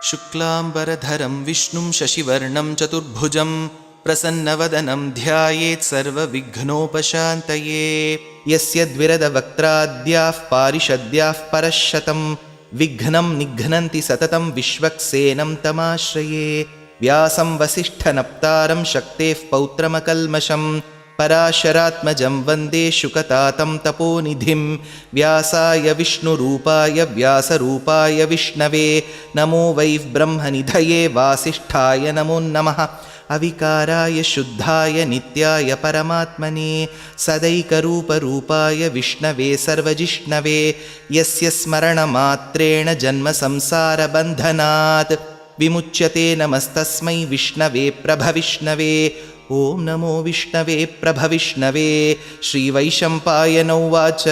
शुक्लाम्बरधरं विष्णुं शशिवर्णं चतुर्भुजं प्रसन्नवदनं ध्यायेत् सर्वविघ्नोपशान्तये। यस्य द्विरदवक्त्राद्याः पारिषद्याः परश्शतं विघ्नं निघ्नन्ति सततं विश्वक्सेनं तमाश्रये। व्यासं वसिष्ठनप्तारं शक्तेः पौत्रमकल्मषं पराशरात्मजं वन्दे शुकतातं तपोनिधिं। व्यासाय विष्णुरूपाय व्यासरूपाय विष्णवे नमो वै ब्रह्मनिधये वासिष्ठाय नमो नमः। अविकाराय शुद्धाय नित्याय परमात्मने सदैकरूपरूपाय विष्णवे सर्वजिष्णवे यस्य स्मरणमात्रेण जन्मसंसारबन्धनात् विमुच्यते। नमस्तस्मै विष्णवे प्रभविष्णवे। ॐ नमो विष्णवे प्रभविष्णवे। श्रीवैशम्पायन उवाच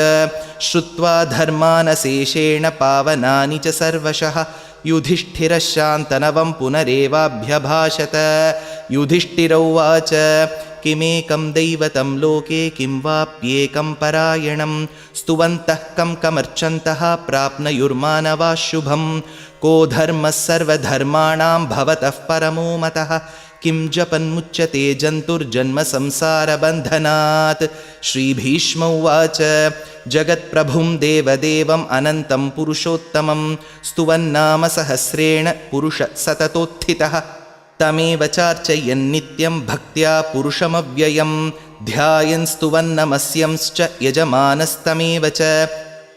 श्रुत्वा धर्मानशेषेण पावनानि च सर्वशः युधिष्ठिरः शान्तनवं पुनरेवाभ्यभाषत। युधिष्ठिर उवाच किमेकं दैवतं लोके किं वाप्येकं परायणं स्तुवन्तः कमर्चन्तः प्राप्नुयुर्मानवाः शुभं। को धर्मः सर्वधर्माणां भवतः परमो मतः किं जपन्मुच्यते जन्तुर्जन्मसंसारबन्धनात्। श्रीभीष्म उवाच जगत्प्रभुं देवदेवम् अनन्तं पुरुषोत्तमं स्तुवन्नाम सहस्रेण पुरुषः सततोत्थितः। तमेव चार्चयन्नित्यं भक्त्या पुरुषमव्ययं ध्यायन् स्तुवन्नमस्यंश्च यजमानस्तमेव च।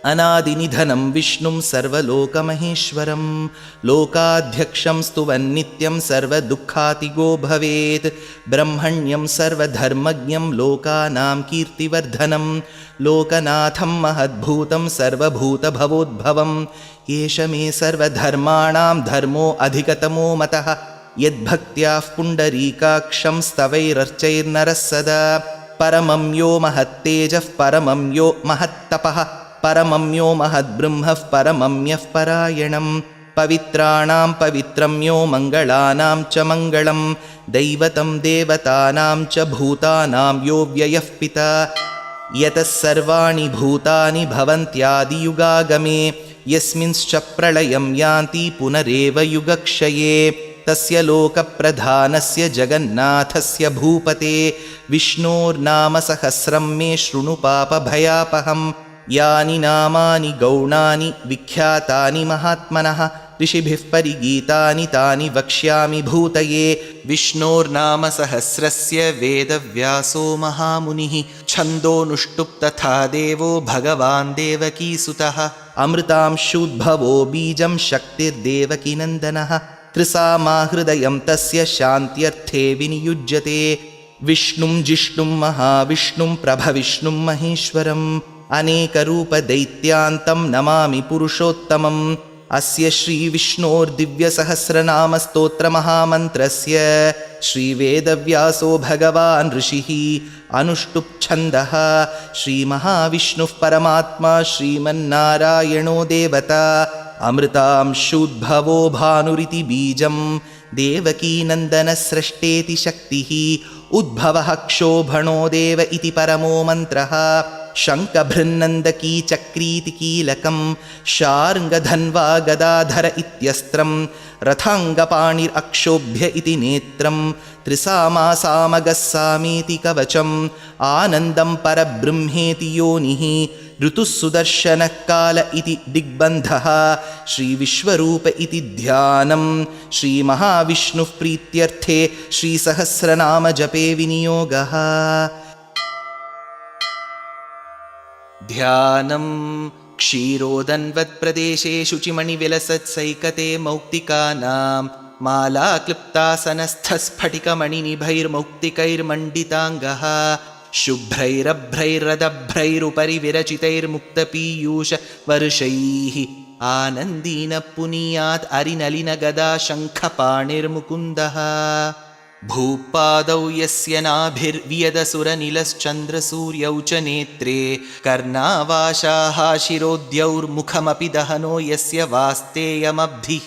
अनादिनिधनं विष्णुं सर्वलोकमहेश्वरं लोकाध्यक्षं स्तुवन्नित्यं सर्वदुःखातिगो भवेत्। ब्रह्मण्यं सर्वधर्मज्ञं लोकानां कीर्तिवर्धनं लोकनाथं महद्भूतं सर्वभूतभवोद्भवं। एष मे सर्वधर्माणां धर्मो अधिकतमो मतः यद्भक्त्याः पुण्डरीकाक्षं स्तवैरर्चैर्नरः सदा। परमं यो महत्तेजः परमं यो महत्तपः परमं यो महद्ब्रह्मः परमं यः परायणं। पवित्राणां पवित्रं यो मङ्गलानां च मङ्गलं दैवतं देवतानां च भूतानां यो व्ययः पिता। यतः सर्वाणि भूतानि भवन्त्यादियुगागमे यस्मिंश्च प्रलयं यान्ति पुनरेव युगक्षये। तस्य लोकप्रधानस्य जगन्नाथस्य भूपते विष्णोर्नाम सहस्रं मे शृणु पापभयापहं। यानि नामानि गौणानि विख्यातानि महात्मनः ऋषिभिः परिगीतानि तानि वक्ष्यामि भूतये। विष्णोर्नाम सहस्रस्य वेदव्यासो महामुनिः छन्दोनुष्टुप् तथा देवो भगवान् देवकीसुतः। अमृतांशूद्भवो बीजं शक्तिर्देवकीनन्दनः त्रिसामाहृदयं तस्य शान्त्यर्थे विनियुज्यते। विष्णुं जिष्णुं महाविष्णुं प्रभविष्णुं महेश्वरम् अनेकरूपदैत्यान्तं नमामि पुरुषोत्तमम्। अस्य श्रीविष्णोर्दिव्यसहस्रनामस्तोत्रमहामन्त्रस्य श्रीवेदव्यासो भगवान् ऋषिः अनुष्टुप्छन्दः। श्रीमहाविष्णुः परमात्मा श्रीमन्नारायणो देवता अमृतांशूद्भवो भानुरिति बीजं देवकीनन्दनस्रष्टेति शक्तिः उद्भवः क्षोभणो देव इति परमो मन्त्रः। शङ्खभृन्नन्दकी चक्रीति कीलकं शार्ङ्गधन्वा गदाधर इत्यस्त्रं रथाङ्गपाणिरक्षोभ्य इति नेत्रं त्रिसामासामगः सामेति कवचम् आनन्दं परब्रह्मेति योनिः ऋतुः सुदर्शनः काल इति दिग्बन्धः। श्रीविश्वरूप इति ध्यानं श्रीमहाविष्णुः प्रीत्यर्थे श्रीसहस्रनाम जपे विनियोगः। ध्यानं क्षीरोदन्वत्प्रदेशे शुचिमणिविलसत्सैकते मौक्तिकानां मालाक्लुप्तासनस्थस्फटिकमणिनिभैर्मौक्तिकैर्मण्डिताङ्गः शुभ्रैरभ्रैरदभ्रैरुपरि विरचितैर्मुक्तपीयूषवर्षैः आनन्दीन पुनीयात् अरिनलिनगदा शङ्खपाणिर्मुकुन्दः। भूपादौ यस्य नाभिर्वियदसुरनिलश्चन्द्रसूर्यौ च नेत्रे कर्णावाशाः शिरोद्यौर्मुखमपि दहनो यस्य वास्तेयमब्धिः।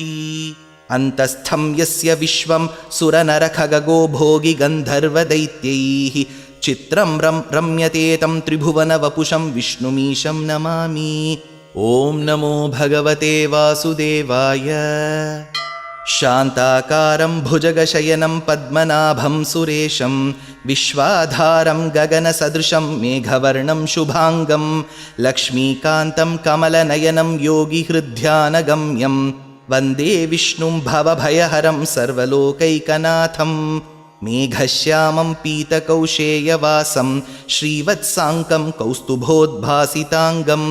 अन्तस्थं यस्य विश्वं सुरनरखगो भोगि गन्धर्वदैत्यैः चित्रं रम्यते तं त्रिभुवनवपुषं विष्णुमीशं नमामि। ॐ नमो भगवते वासुदेवाय। शान्ताकारं भुजगशयनं पद्मनाभं सुरेशं विश्वाधारं गगनसदृशं मेघवर्णं शुभाङ्गं लक्ष्मीकान्तं कमलनयनं योगिहृद्ध्यानगम्यं वन्दे विष्णुं भवभयहरं सर्वलोकैकनाथं मेघश्यामं पीतकौशेयवासं श्रीवत्साङ्कं कौस्तुभोद्भासिताङ्गं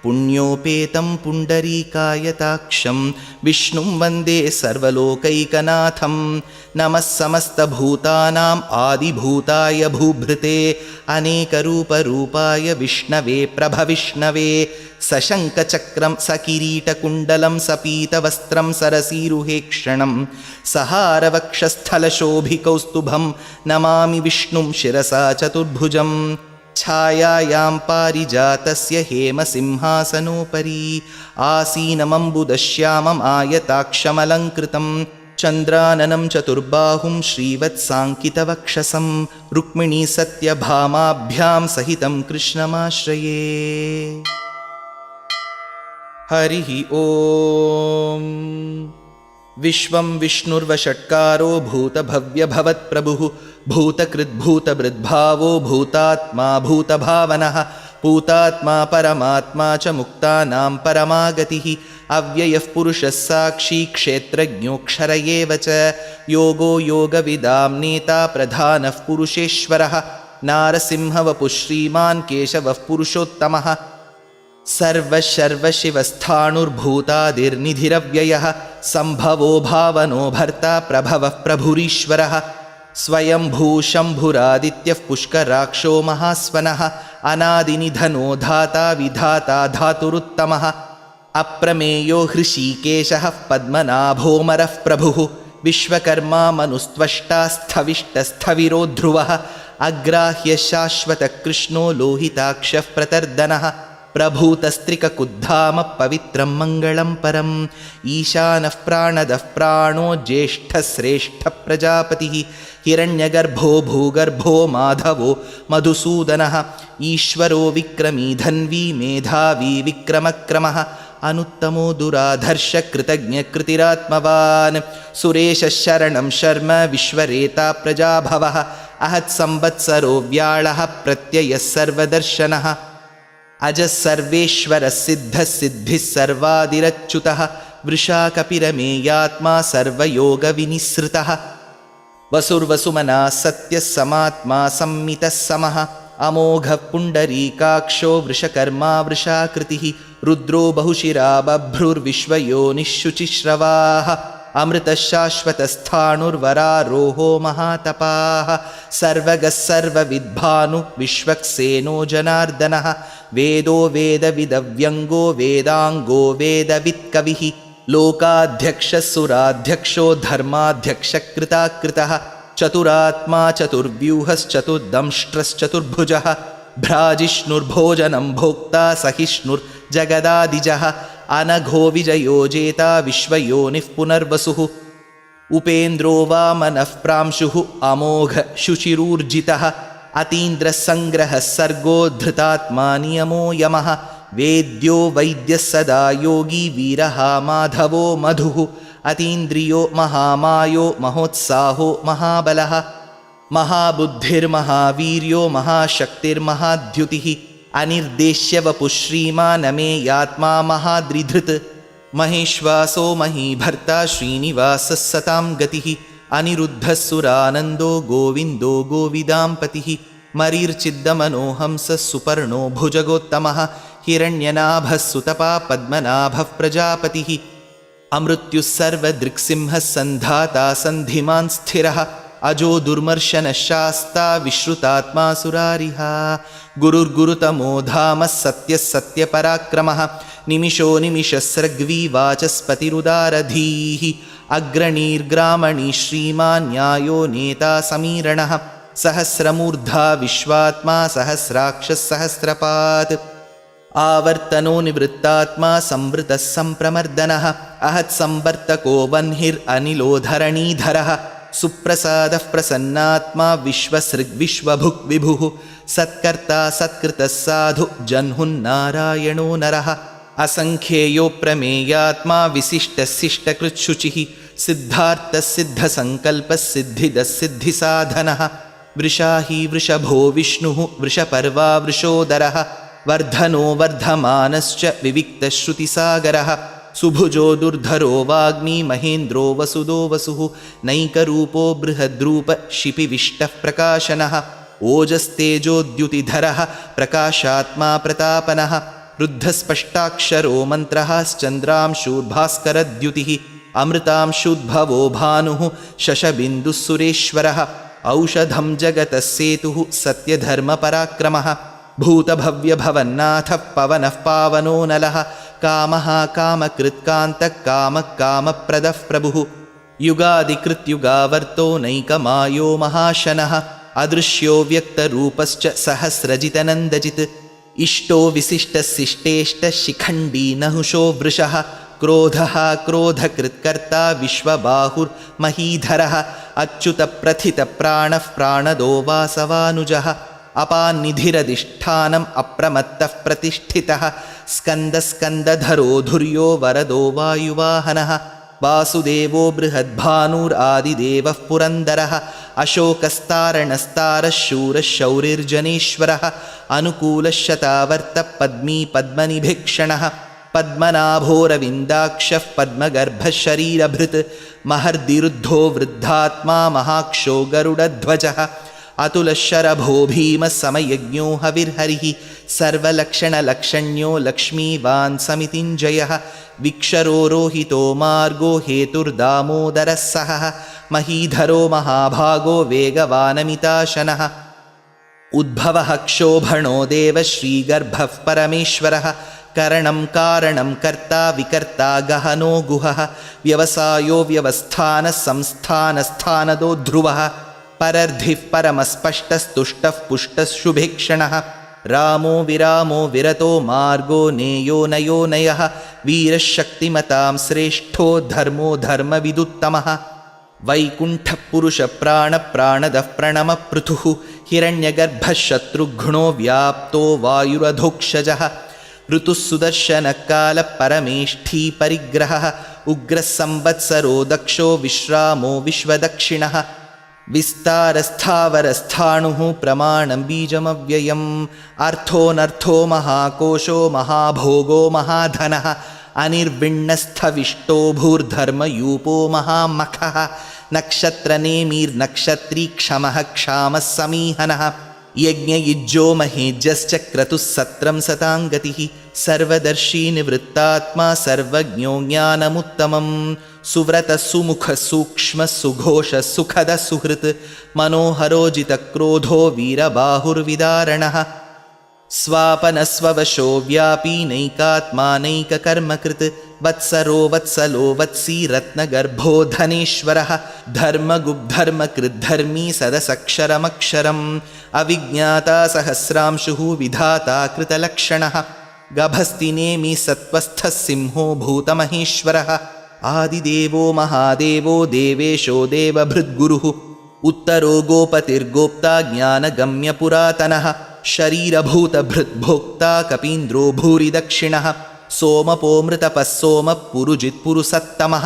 पुण्योपेतं पुण्डरीकायताक्षं विष्णुं वन्दे सर्वलोकैकनाथं नमः समस्तभूतानाम् आदिभूताय भूभृते अनेकरूपरूपाय विष्णवे प्रभविष्णवे सशङ्खचक्रं सकिरीटकुण्डलं सपीतवस्त्रं सरसीरुहेक्षणं सहारवक्षस्थलशोभिकौस्तुभं नमामि विष्णुं शिरसा चतुर्भुजं छायायां पारिजातस्य हेमसिंहासनोपरि आसीनमम्बुदश्यामम् आयताक्षमलङ्कृतं चन्द्राननं चतुर्बाहुं श्रीवत्साङ्कितवक्षसं रुक्मिणी सत्यभामाभ्यां सहितं कृष्णमाश्रये। हरिः ॐ। विश्वं विष्णुर्वषट्कारो भूतभव्यभवत्प्रभुः भूतकृद्भूतभृद्भावो भूतात्मा भूतभावनः भूतात्मा परमात्मा च मुक्तानां परमागतिः अव्ययः पुरुषः साक्षी क्षेत्रज्ञोऽक्षर एव च योगो योगविदां नेता प्रधानः पुरुषेश्वरः नारसिंहवपुः श्रीमान् केशवः पुरुषोत्तमः सर्वशर्वशिवस्थाणुर्भूतादिर्निधिरव्ययः सम्भवो भावनो भर्ता प्रभवः प्रभुरीश्वरः स्वयंभूशम्भुरादित्यः पुष्कराक्षो महास्वनः अनादिनिधनो धाता विधाता धातुरुत्तमः अप्रमेयो हृषीकेशः पद्मनाभोमरः प्रभुः विश्वकर्मा मनुस्त्वष्टा स्थविष्टस्थविरो ध्रुवः अग्राह्य शाश्वतकृष्णो लोहिताक्षः प्रतर्दनः प्रभूतस्त्रिककुद्धाम पवित्रं मङ्गलं परम् ईशानः प्राणदः प्राणो ज्येष्ठश्रेष्ठः प्रजापतिः हिरण्यगर्भो भूगर्भो माधवो मधुसूदनः ईश्वरो विक्रमी धन्वी मेधावी विक्रमक्रमः अनुत्तमो दुराधर्ष कृतज्ञकृतिरात्मवान् सुरेशः शरणं शर्म विश्वरेता प्रजाभवः अहत्संवत्सरो व्याळः प्रत्ययः सर्वदर्शनः अजः सर्वेश्वरः सिद्धः सिद्धिः सर्वादिरच्युतः वृषाकपिरमेयात्मा सर्वयोगविनिसृतः वसुर्वसुमनः सत्यः समात्मा संमितः समः अमोघः पुण्डरीकाक्षो वृषकर्मा वृषाकृतिः रुद्रो बहुशिरा बभ्रुर्विश्वयोनिःशुचिश्रवाः अमृतः शाश्वतस्थाणुर्वरारोहो महातपाः सर्वगः सर्वविद्भानु विश्वक्सेनो जनार्दनः वेदो वेदविदव्यङ्गो वेदाङ्गो वेदवित्कविः लोकाध्यक्षः सुराध्यक्षो धर्माध्यक्षकृताकृतः चतुरात्मा चतुर्व्यूहश्चतुर्दंष्ट्रश्चतुर्भुजः भ्राजिष्णुर्भोजनं भोक्ता सहिष्णुर्जगदादिजः अनघो विजयो जेता विश्वयोनिः पुनर्वसुः उपेन्द्रो वामनः प्रांशुः अमोघ शुचिरूर्जितः अतीन्द्रसङ्ग्रहः सर्गो धृतात्मा नियमो यमः वेद्यो वैद्यः सदा योगी वीरः माधवो मधुः अतीन्द्रियो महामायो महोत्साहो महाबलः महाबुद्धिर्महावीर्यो महाशक्तिर्महाद्युतिः अनिर्देश्यवपुः श्रीमानमेयात्मा महाद्रिधृत् महेश्वासो महीभर्ता श्रीनिवासः सतां गतिः अनिरुद्धः सुरानन्दो गोविन्दो गोविदाम्पतिः मरीर्चिद्दमनोहंसः सुपर्णो भुजगोत्तमः हिरण्यनाभः सुतपा पद्मनाभः प्रजापतिः अमृत्युः सर्वदृक्सिंहः सन्धाता सन्धिमान् स्थिरः अजो दुर्मर्शनः शास्ता विश्रुतात्मा सुरारिः गुरुर्गुरुतमो धामः सत्यः सत्यपराक्रमः निमिषो निमिषस्रग्वी वाचस्पतिरुदारधीः अग्रणीर्ग्रामणी श्रीमान् न्यायो नेता समीरणः सहस्रमूर्धा विश्वात्मा सहस्राक्षः सहस्रपात् आवर्तनो निवृत्तात्मा संवृतः सम्प्रमर्दनः अहत्संवर्तको वह्निरनिलोधरणीधरः सुप्रसादः प्रसन्नात्मा विश्वसृग्विश्वभुक् विभुः सत्कर्ता सत्कृतः साधु जह्नुन्नारायणो नरः असङ्ख्येयो प्रमेयात्मा विशिष्टशिष्टकृच्छुचिः सिद्धार्थसिद्धसङ्कल्पसिद्धिदसिद्धिसाधनः वृषाही वृषभो विष्णुः वृषपर्वा वृषोदरः वर्धनो वर्धमानश्च विविक्तश्रुतिसागरः सुभुजो दुर्धरो वाग्मी महेन्द्रो वसुदो वसुः नैकरूपो बृहद्रूप शिपिविष्टः प्रकाशनः ओजस्तेजोद्युतिधरः प्रकाशात्मा प्रतापनः रुद्धस्पष्टाक्षरो मन्त्रः श्चन्द्रांशूर्भास्करद्युतिः अमृतांशुद्भवो भानुः शशबिन्दुः सुरेश्वरः औषधं जगतः सेतुः सत्यधर्मपराक्रमः भूतभव्यभवन्नाथः पवनः पावनो नलः कामः कामकृत्कान्तः कामः कामप्रदः प्रभुः युगादिकृत्युगावर्तो नैकमायो महाशनः अदृश्यो व्यक्तरूपश्च सहस्रजितनन्दजित् इष्टो विशिष्टशिष्टेष्टशिखण्डी नहुषो वृषः क्रोधः क्रोधकृत्कर्ता विश्वबाहुर्महीधरः अच्युतप्रथितप्राणः प्राणदो वासवानुजः अपान्निधिरधिष्ठानम् अप्रमत्तः प्रतिष्ठितः स्कन्दस्कन्दधरो धुर्यो वरदो वायुवाहनः वासुदेवो बृहद्भानुरादिदेवः पुरन्दरः अशोकस्तारणस्तारः शूरः शौरिर्जनेश्वरः अनुकूलः शतावर्तः पद्मी पद्मनिभीक्षणः पद्मनाभोरविन्दाक्षः पद्मगर्भः शरीरभृत् महर्दिरुद्धो वृद्धात्मा महाक्षो गरुडध्वजः अतुलशरभो भीमः समयज्ञो हविर्हरिः सर्वलक्षणलक्षण्यो लक्ष्मीवान् समितिञ्जयः विक्षरो रोहितो मार्गो हेतुर्दामोदरः सहः महीधरो महाभागो वेगवानमिताशनः उद्भवः क्षोभणो देवः श्रीगर्भः परमेश्वरः करणं कारणं कर्ता विकर्ता गहनो गुहः व्यवसायो व्यवस्थानः संस्थानस्थानदो ध्रुवः परर्धिः परमस्पष्टस्तुष्टः पुष्टः शुभेक्षणः रामो विरामो विरतो मार्गो नेयो नयो नयः वीरः शक्तिमतां श्रेष्ठो धर्मो धर्मविदुत्तमः वैकुण्ठः पुरुषप्राणप्राणदः प्रणमपृथुः हिरण्यगर्भः शत्रुघ्नो व्याप्तो वायुरधोक्षजः ऋतुः सुदर्शनकालः परमेष्ठी परिग्रहः उग्रः संवत्सरो दक्षो विश्रामो विश्वदक्षिणः विस्तारस्थावरस्थाणुः प्रमाणं बीजमव्ययम् अर्थोऽनर्थो महाकोशो महाभोगो महाधनः अनिर्विण्णस्थविष्टो भूर्धर्मयूपो महामखः नक्षत्रनेमिर्नक्षत्री क्षमः क्षामः समीहनः यज्ञयुज्यो महेज्यश्च क्रतुः सत्रं सताङ्गतिः सर्वदर्शी निवृत्तात्मा सर्वज्ञो ज्ञानमुत्तमं सुव्रतः सुमुखः सूक्ष्मः सुघोषः सुखदः सुहृत् मनोहरोजितक्रोधो वीरबाहुर्विदारणः स्वापनस्ववशो व्यापी नैकात्मानैककर्मकृत् वत्सरो वत्सलो वत्सी रत्नगर्भो धनेश्वरः धर्मगुब्धर्मकृद्धर्मी सदसक्षरमक्षरम् अविज्ञाता सहस्रांशुः विधाता कृतलक्षणः गभस्तिनेमि सत्त्वस्थः सिंहो भूतमहेश्वरः आदिदेवो महादेवो देवेशो देवभृद्गुरुः उत्तरो गोपतिर्गोप्ता ज्ञानगम्यपुरातनः शरीरभूतभृद्भोक्ता कपीन्द्रो भूरिदक्षिणः सोमपोमृतपः सोमः पुरुजित्पुरुसत्तमः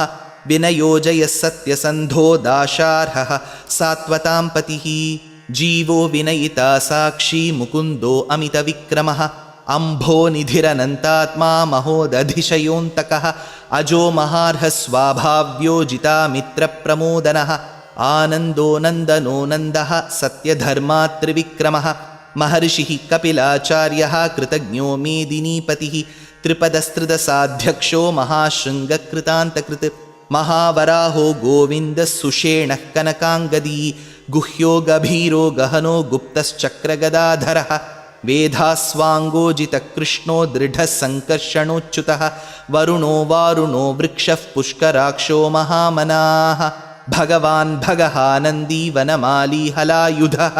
विनयोजयः सत्यसन्धो दाशार्हः सात्वतां पतिः जीवो विनयिता साक्षी मुकुन्दो अमितविक्रमः अम्भो निधिरनन्तात्मा महोदधिशयोऽन्तकः अजो महार्हः स्वाभाव्यो जितामित्रप्रमोदनः आनन्दो नन्दनो नन्दः सत्यधर्मात्रिविक्रमः महर्षिः कपिलाचार्यः कृतज्ञो मेदिनीपतिः त्रिपदस्त्रिदशाध्यक्षो महाशृङ्गकृतान्तकृत् महावराहो गोविन्दः सुषेणः कनकाङ्गदी गुह्यो गभीरो गहनो गुप्तश्चक्रगदाधरः वेधास्वाङ्गोजितकृष्णो दृढः सङ्कर्षणोच्युतः वरुणो वारुणो वृक्षः पुष्कराक्षो महामनाः भगवान् भगहानन्दी वनमाली हलायुधः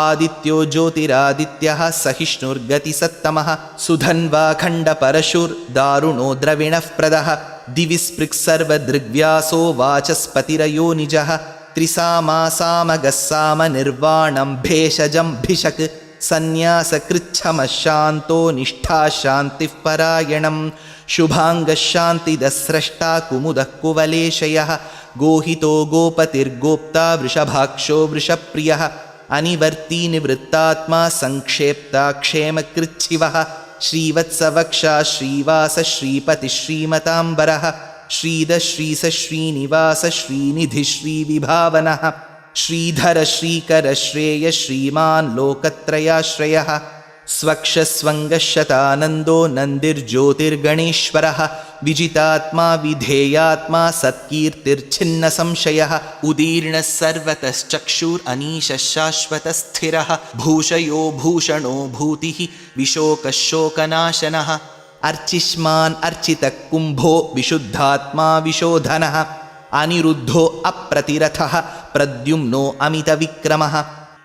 आदित्यो ज्योतिरादित्यः सहिष्णुर्गतिसत्तमः सुधन्वाखण्डपरशुर्दारुणो द्रविणः प्रदः दिवि स्पृक्सर्वदृग्व्यासो वाचस्पतिरयो निजः त्रिसामासामगस्साम निर्वाणं भेषजं भिषक् सन्न्यासकृच्छमशान्तो निष्ठाशान्तिः परायणं शुभाङ्गशान्तिदस्रष्टा कुमुदः कुवलेशयः गोहितो गोपतिर्गोप्ता वृषभाक्षो वृषप्रियः अनिवर्ती निवृत्तात्मा संक्षेप्ता क्षेमकृच्छिवः श्रीवत्सवक्षा श्रीवास श्रीपतिः श्रीमताम्बरः श्रीध श्रीस श्रीनिवास श्रीनिधि श्रीविभावनः श्रीधर श्रीकर श्रेय श्रीमान् लोकत्रयाश्रयः स्वक्षस्वङ्गशतानन्दो नन्दिर्ज्योतिर्गणेश्वरः विजितात्मा विधेयात्मा सत्कीर्तिर्छिन्नसंशयः उदीर्णः सर्वतश्चक्षुरनीशः शाश्वतस्थिरः भूषयो भूषणो भूतिः विशोकशोकनाशनः अर्चिष्मान् अर्चितः कुम्भो विशुद्धात्मा विशोधनः अनिरुद्धो अप्रतिरथः प्रद्युम्नो अमितविक्रमः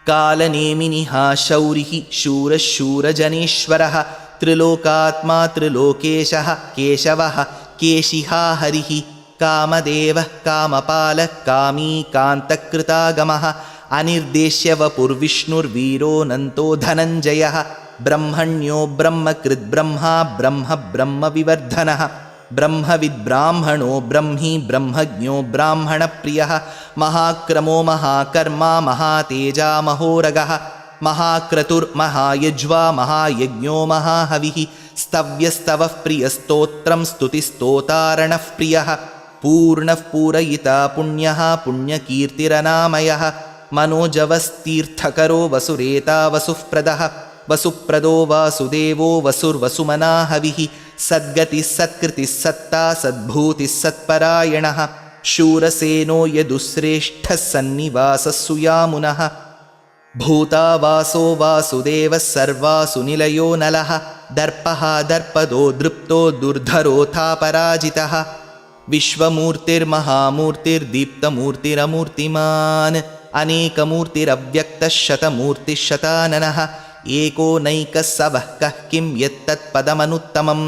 कालनेमिनिः शौरिः शूरः शूरजनेश्वरः त्रिलोकात्मा त्रिलोकेशः केशवः केशिहा हरिः कामदेवः कामपालः कामी कान्तकृतागमः अनिर्देश्य वपुर्विष्णुर्वीरोऽनन्तो धनञ्जयः ब्रह्मण्यो ब्रह्मकृद्ब्रह्मा ब्रह्म ब्रह्मविवर्धनः ब्रह्मविद्ब्राह्मणो ब्रह्मी ब्रह्मज्ञो ब्राह्मणप्रियः महाक्रमो महाकर्मा महातेजा महोरगः महाक्रतुर्महायज्वा महायज्ञो महाहविः स्तव्यस्तवः प्रियस्तोत्रं स्तुतिस्तोतारणः प्रियः पूर्णः पूरयिता पुण्यः पुण्यकीर्तिरनामयः मनोजवस्तीर्थकरो वसुरेता वसुःप्रदः वसुप्रदो वासुदेवो वसुर्वसुमना हविः सद्गतिः सत्कृतिः सत्ता सद्भूतिः सत्परायणः शूरसेनो यदुश्रेष्ठः सन्निवासः सुयामुनः भूतावासो वासुदेवः सर्वासु निलयो नलः दर्पः दर्पदो दृप्तो दुर्धरोऽथापराजितः विश्वमूर्तिर्महामूर्तिर्दीप्तमूर्तिरमूर्तिमान् अनेकमूर्तिरव्यक्तः शतमूर्तिः शताननः एको नैकः सवः कः किं यत्तत्पदमनुत्तमं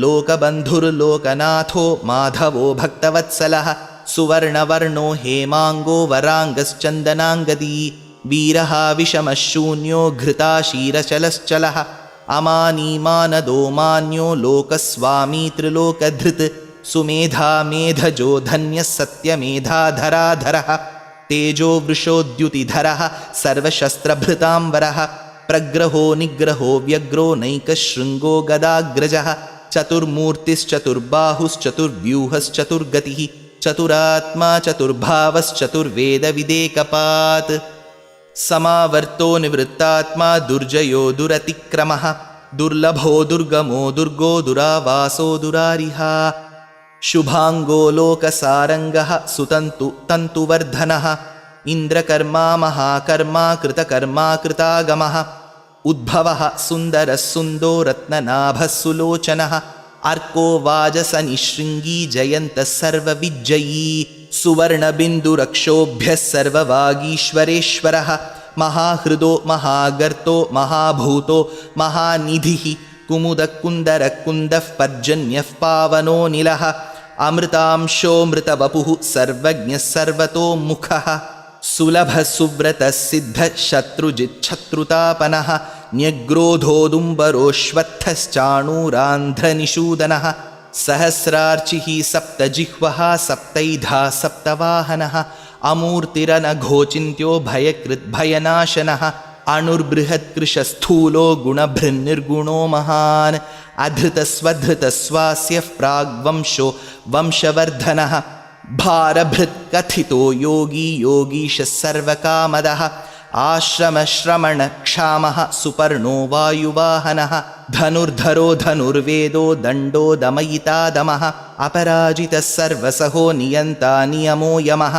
लोकबन्धुर्लोकनाथो माधवो भक्तवत्सलः सुवर्णवर्णो हेमाङ्गो वराङ्गश्चन्दनाङ्गदी वीरः विषमः शून्यो घृताशीरचलश्चलः अमानीमानदो मान्यो लोकस्वामी त्रिलोकधृत् सुमेधा मेधजो धन्यः सत्यमेधाधराधरः तेजो वृषोद्युतिधरः सर्वशस्त्रभृताम्बरः प्रग्रहो निग्रहो व्यग्रो नैकशृङ्गो गदाग्रजः चतुर्मूर्तिश्चतुर्बाहुश्चतुर्व्यूहश्चतुर्गतिः चतुरात्मा चतुर्भावश्चतुर्वेदविदेकपात् समावर्तो निवृत्तात्मा दुर्जयो दुरतिक्रमः दुर्लभो दुर्गमो दुर्गो दुरावासो दुरारिहा शुभाङ्गो लोकसारङ्गः सुतन्तु तन्तुवर्धनः इन्द्रकर्मा महाकर्मा कृतकर्मा कृतागमः उद्भवः सुन्दरः सुन्दो रत्ननाभः सुलोचनः अर्को वाजसनिशृङ्गी जयन्तः सर्वविज्जयी सुवर्णबिन्दुरक्षोभ्यः सर्ववागीश्वरेश्वरः महाहृदो महागर्तो महाभूतो महानिधिः कुमुदकुन्दरकुन्दः पर्जन्यः पावनो निलः अमृतांशो मृतवपुः सर्वज्ञः सर्वतोमुखः सुलभः सुव्रतः सिद्धः शत्रुजिच्छत्रुतापनः न्यग्रोधोदुम्बरोऽश्वत्थश्चाणूरान्ध्रनिषूदनः सहस्रार्चिः सप्तजिह्वः सप्तैधा सप्तवाहनः अमूर्तिरनघोचिन्त्यो भयकृद्भयनाशनः अणुर्बृहत्कृशस्थूलो गुणभृन्निर्गुणो महान् अधृतस्वधृतस्वास्यः प्राग्वंशो वंशवर्धनः भारभृत्कथितो योगी योगीशः सर्वकामदः आश्रमश्रमणक्षामः सुपर्णो वायुवाहनः धनुर्धरो धनुर्वेदो दण्डो दमयितादमः अपराजितः सर्वसहो नियन्ता नियमो यमः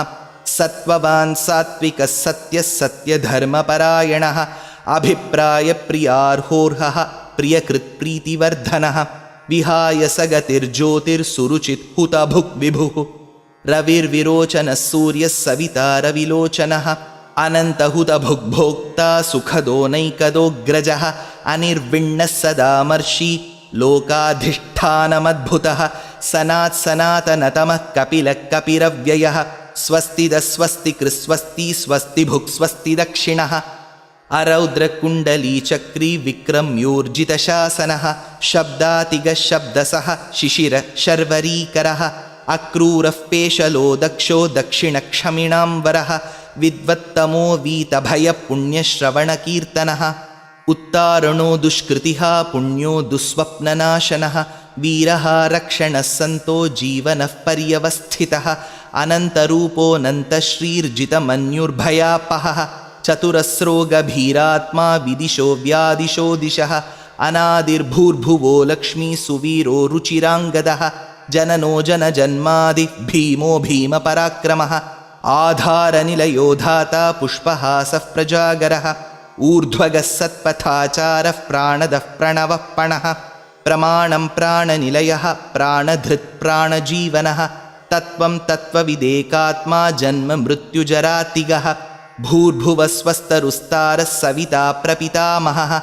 सत्त्ववान् सात्विकः सत्यः सत्यधर्मपरायणः अभिप्रायप्रियार्होर्हः प्रियकृत्प्रीतिवर्धनः विहाय सगतिर्ज्योतिर्सुरुचित् हुतभुक् विभुः रविर्विरोचनः सूर्यः सविता रविलोचनः अनन्तहुतभुग्भोक्ता सुखदो नैकदोऽग्रजः अनिर्विण्णः सदामर्षि लोकाधिष्ठानमद्भुतः सनात्सनातनतमः कपिलः कपिरव्ययः स्वस्तिदस्वस्तिकृस्वस्ति स्वस्तिभुक् स्वस्ति दक्षिणः अरौद्रकुण्डलीचक्री विक्रम्योर्जितशासनः शब्दातिगशब्दसः शिशिरशर्वरीकरः अक्रूरः पेशलो दक्षो दक्षिणक्षमिणाम्बरः विद्वत्तमो वीतभयपुण्यश्रवणकीर्तनः उत्तारणो दुष्कृतिः पुण्यो दुःस्वप्ननाशनः वीरः रक्षणः सन्तो जीवनः पर्यवस्थितः अनन्तरूपोऽनन्तश्रीर्जितमन्युर्भयापहः चतुरस्रो गभीरात्मा विदिशो व्यादिशो दिशः अनादिर्भूर्भुवो लक्ष्मी सुवीरो रुचिराङ्गदः जननो जनजन्मादि भीमो भीमपराक्रमः आधारनिलयो धाता पुष्पहासः प्रजागरः ऊर्ध्वगः सत्पथाचारः प्राणदः प्रणवः पणः प्रमाणं प्राणनिलयः प्राणधृत् प्राणजीवनः तत्त्वं तत्त्वविदेकात्मा जन्म मृत्युजरातिगः भूर्भुवस्वस्तरुस्तारः सविता प्रपितामहः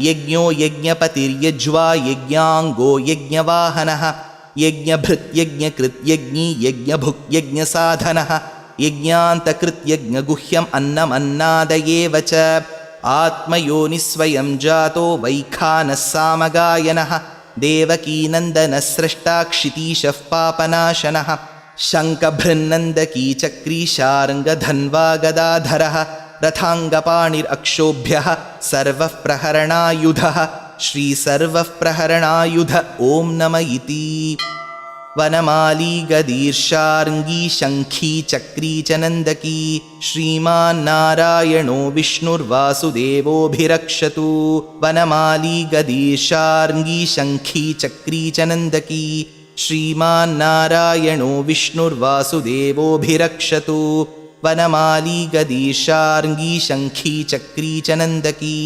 यज्ञो यज्ञपतिर्यज्वा यज्ञाङ्गो यज्ञवाहनः यज्ञभृत् यज्ञकृत् यज्ञी यज्ञभुक् यज्ञसाधनः यज्ञान्तकृत् यज्ञगुह्यम् अन्नमन्नादयेव च आत्मयोनिस्वयं जातो वैखानः सामगायनः देवकीनन्दनः स्रष्टा क्षितीशः पापनाशनः शङ्खभृन्नन्दकी चक्री शार्ङ्गधन्वा गदाधरः रथाङ्गपाणिरक्षोभ्यः सर्वः प्रहरणायुधः श्रीसर्वः प्रहरणायुध ॐ नम इति। वनमाली गदीर्षार्ङ्गी शङ्खी चक्री च नन्दकी श्रीमान्नारायणो विष्णुर्वासुदेवोऽभिरक्षतु वनमाली गदीर्षार्ङ्गी शङ्खी चक्री च नन्दकी श्रीमान्नारायणो विष्णुर्वासुदेवोऽभिरक्षतु वनमाली गदीर्षार्ङ्गी शङ्खी चक्री च नन्दकी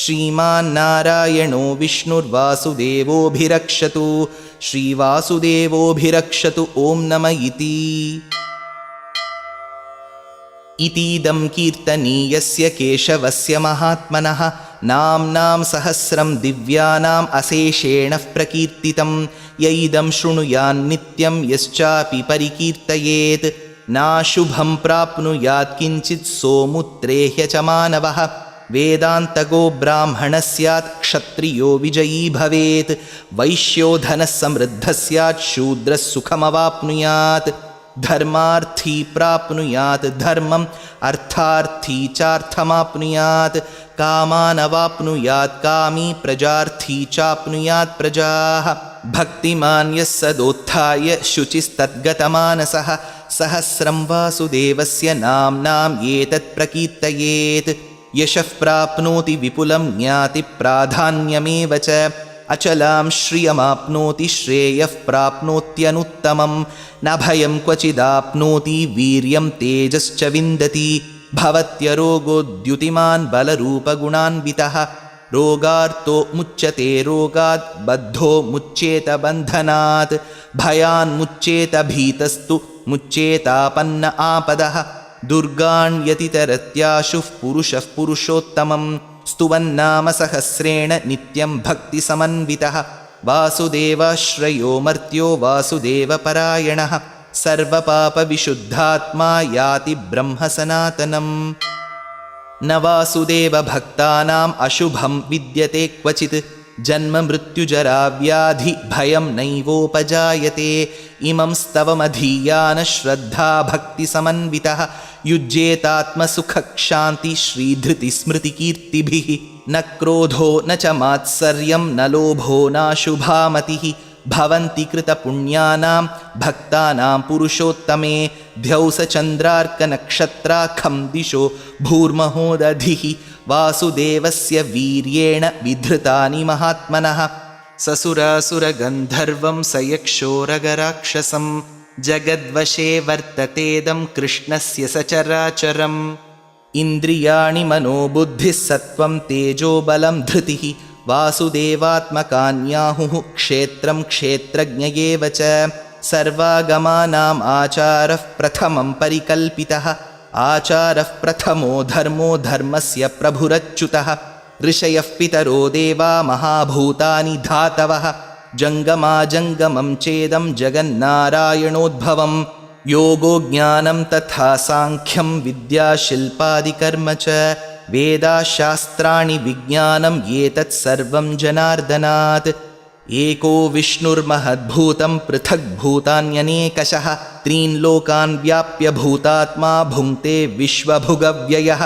श्रीमान्नारायणो विष्णुर्वासुदेवोऽभिरक्षतु श्रीवासुदेवोऽभिरक्षतु ॐ नम इति। इतीदं कीर्तनीयस्य केशवस्य महात्मनः नाम्नां सहस्रं दिव्यानाम् अशेषेण प्रकीर्तितं य इदं शृणुयान्नित्यं यश्चापि परिकीर्तयेत् नाशुभं प्राप्नुयात् किञ्चित् सोमुत्रेह्य च मानवः वेदान्तगो ब्राह्मणः स्यात् क्षत्रियो विजयी भवेत् वैश्यो धनः समृद्धः स्यात् शूद्रः सुखमवाप्नुयात् धर्मार्थी प्राप्नुयात् धर्मम् अर्थार्थी चार्थमाप्नुयात् कामानवाप्नुयात् कामी प्रजार्थी चाप्नुयात् प्रजाः भक्तिमान् यः सदोत्थाय शुचिस्तद्गतमानसः सहस्रं वासुदेवस्य नाम्नाम् एतत् प्रकीर्तयेत् यशः प्राप्नोति विपुलं ज्ञाति प्राधान्यमेव च अचलां श्रियमाप्नोति श्रेयः प्राप्नोत्यनुत्तमं न भयं क्वचिदाप्नोति वीर्यं तेजश्च विन्दति भवत्यरोगोद्युतिमान् बलरूपगुणान्वितः रोगार्तो मुच्यते रोगात् बद्धो मुच्येत बन्धनात् भयान्मुच्येत भीतस्तु मुच्येतापन्न आपदः दुर्गाण्यतितरत्याशुः पुरुषः पुरुषोत्तमं स्तुवन्नाम सहस्रेण नित्यं भक्तिसमन्वितः वासुदेवाश्रयो मर्त्यो वासुदेवपरायणः सर्वपापविशुद्धात्मा याति ब्रह्म सनातनम् न वासुदेवभक्तानाम् अशुभं विद्यते क्वचित् जन्म मृत्युजराव्याधि भयं नैवोपजायते इमं स्तवमधीयानः श्रद्धा भक्तिसमन्वितः युज्येतात्मसुखक्षान्ति श्रीधृतिस्मृतिकीर्तिभिः न क्रोधो न च मात्सर्यं न लोभो नाशुभामतिः भवन्ति कृतपुण्यानां भक्तानां पुरुषोत्तमे द्यौसचन्द्रार्कनक्षत्राखं दिशो भूर्महोदधिः वासुदेवस्य वीर्येण विधृतानि महात्मनः ससुरासुरगन्धर्वं सयक्षोरगराक्षसं जगद्वशे वर्ततेदं कृष्णस्य सचराचरम् इन्द्रियाणि मनोबुद्धिः सत्त्वं तेजोबलं धृतिः वासुदेवात्मकान्याहुः क्षेत्रं क्षेत्रज्ञ एव च सर्वागमानाम् आचारः प्रथमं परिकल्पितः आचारः प्रथमो धर्मो धर्मस्य प्रभुरच्युतः ऋषयः पितरो देवा महाभूतानि धातवः जङ्गमाजङ्गमं चेदं जगन्नारायणोद्भवं योगो ज्ञानं तथा साङ्ख्यं विद्या शिल्पादिकर्म च वेदाशास्त्राणि विज्ञानं एतत् सर्वं जनार्दनात्। एको विष्णुर्महद्भूतं पृथग्भूतान्यनेकशः त्रीन् लोकान् व्याप्य भूतात्मा भुङ्क्ते विश्वभुगव्ययः।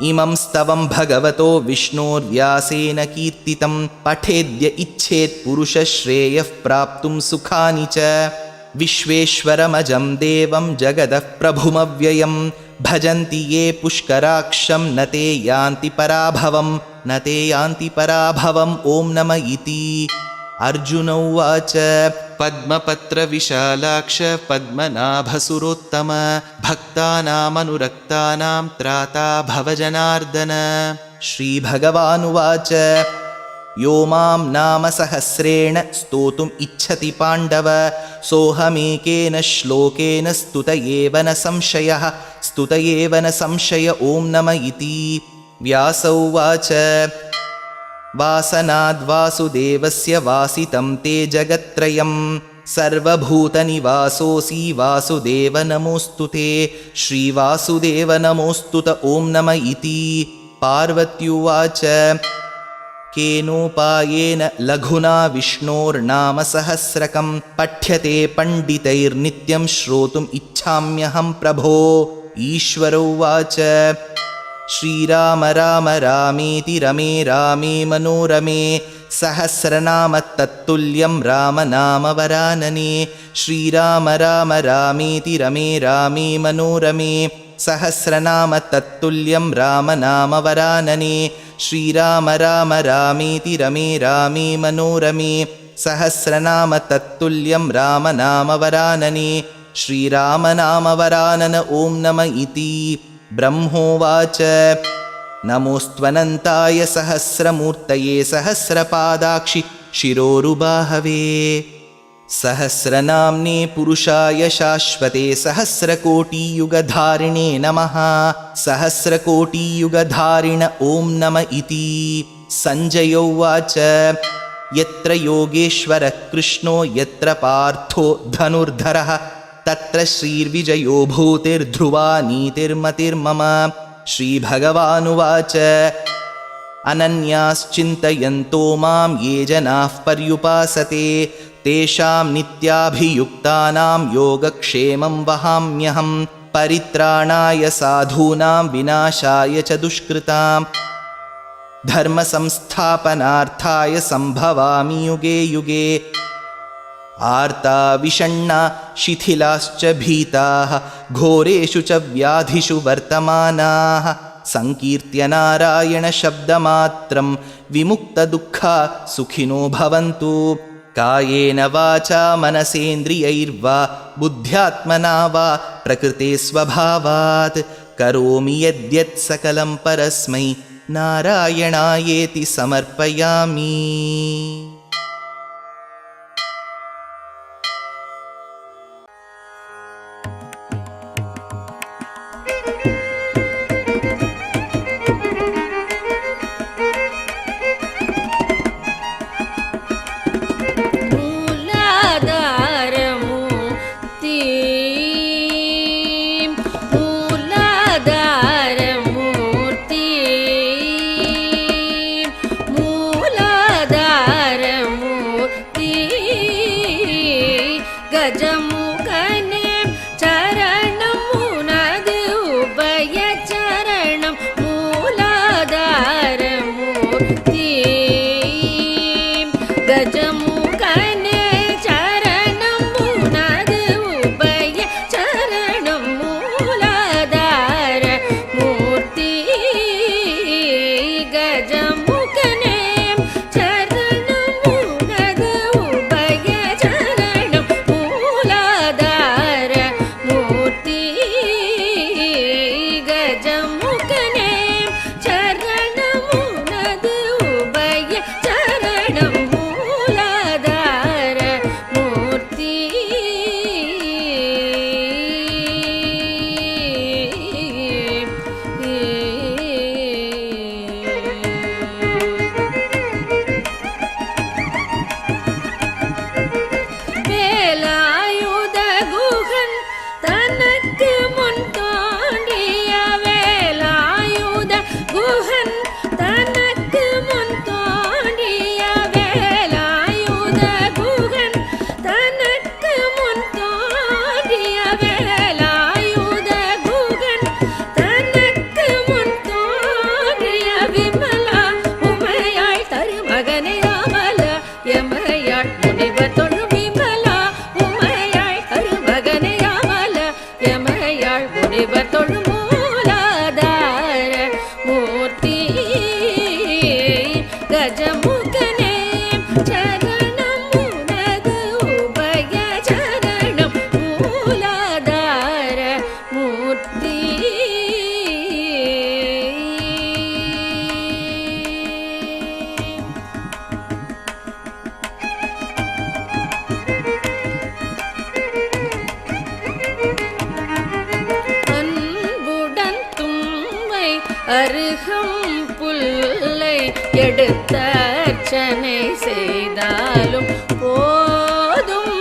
इमं स्तवं भगवतो विष्णोर्व्यासेन कीर्तितं पठेद्य इच्छेत् पुरुषश्रेयः प्राप्तुं सुखानि च। विश्वेश्वरमजं देवं जगदः प्रभुमव्ययं भजन्ति ये पुष्कराक्षं न ते यान्ति पराभवम् ॐ नम इति। अर्जुन उवाच पद्मपत्रविशालाक्ष पद्मनाभसुरोत्तम भक्तानामनुरक्तानां त्राता भव जनार्दन। श्रीभगवानुवाच यो मां नाम सहस्रेण स्तोतुम् इच्छति पाण्डव सोऽहमेकेन श्लोकेन स्तुत एव न संशय ॐ नम इति। व्यास उवाच वासनाद्वासुदेवस्य वासितं ते जगत्त्रयं सर्वभूतनिवासोऽसि वासुदेव नमोऽस्तु ते। श्रीवासुदेव नमोऽस्तुत ॐ नम इति। पार्वत्युवाच केनोपायेन लघुना विष्णोर्नाम सहस्रकं पठ्यते पण्डितैर्नित्यं श्रोतुम् इच्छाम्यहं प्रभो। ईश्वर उवाच श्रीराम राम रामेति रमे रामे मनोरमे सहस्रनाम तत्तुल्यं राम नाम वरानने। श्रीराम राम रामेति रमे रामे मनोरमे सहस्रनाम तत्तुल्यं राम नाम वरानने। श्रीराम राम रामेति रमे रामे मनोरमे सहस्रनाम तत्तुल्यं राम नाम वरानने। श्रीराम नाम वरानन ॐ नम इति। ब्रह्मोवाच नमोऽस्त्वनन्ताय सहस्रमूर्तये सहस्रपादाक्षि शिरोरुबाहवे सहस्रनाम्ने पुरुषाय शाश्वते सहस्रकोटियुगधारिणे नमः। सहस्रकोटियुगधारिण ॐ नम इति। सञ्जय उवाच यत्र योगेश्वरः कृष्णो यत्र पार्थो धनुर्धरः तत्र श्रीर्विजयो भूतिर्ध्रुवा नीतिर्मतिर्मम। श्रीभगवानुवाच अनन्याश्चिन्तयन्तो मां ये जनाः पर्युपासते तेषां नित्याभियुक्तानां योगक्षेमं वहाम्यहं परित्राणाय साधूनां विनाशाय च दुष्कृतां धर्मसंस्थापनार्थाय सम्भवामि युगे युगे। आर्ता विषण्णा शिथिलाश्च भीताः घोरेषु च व्याधिषु वर्तमानाः संकीर्त्य नारायणशब्दमात्रं विमुक्तदुःखा सुखिनो भवन्तु। कायेन वाचा मनसेन्द्रियैर्वा बुद्ध्यात्मना वा प्रकृते स्वभावात् करोमि यद्यत् सकलं परस्मै नारायणायेति समर्पयामि। முன் தோன்றிய வேலாயுத குகன் தனக்கு முன் தோன்றிய விமலா உமையாள் தருமகனே அமல எமையாள் முனிவர் தொழும் விமலா உமையாள் தருமகனே அமல எமையாள் முனிவர் தொழும் மூலாதார மூர்த்தி கஜமுகனே சரணம் உனது உபய சரணம் மூலாதார மூர்த்தி. அன்புடன் தும்மை அருகம் புல்லை எடுத்த அர்ச்சனை செய்தாலும் போதும்.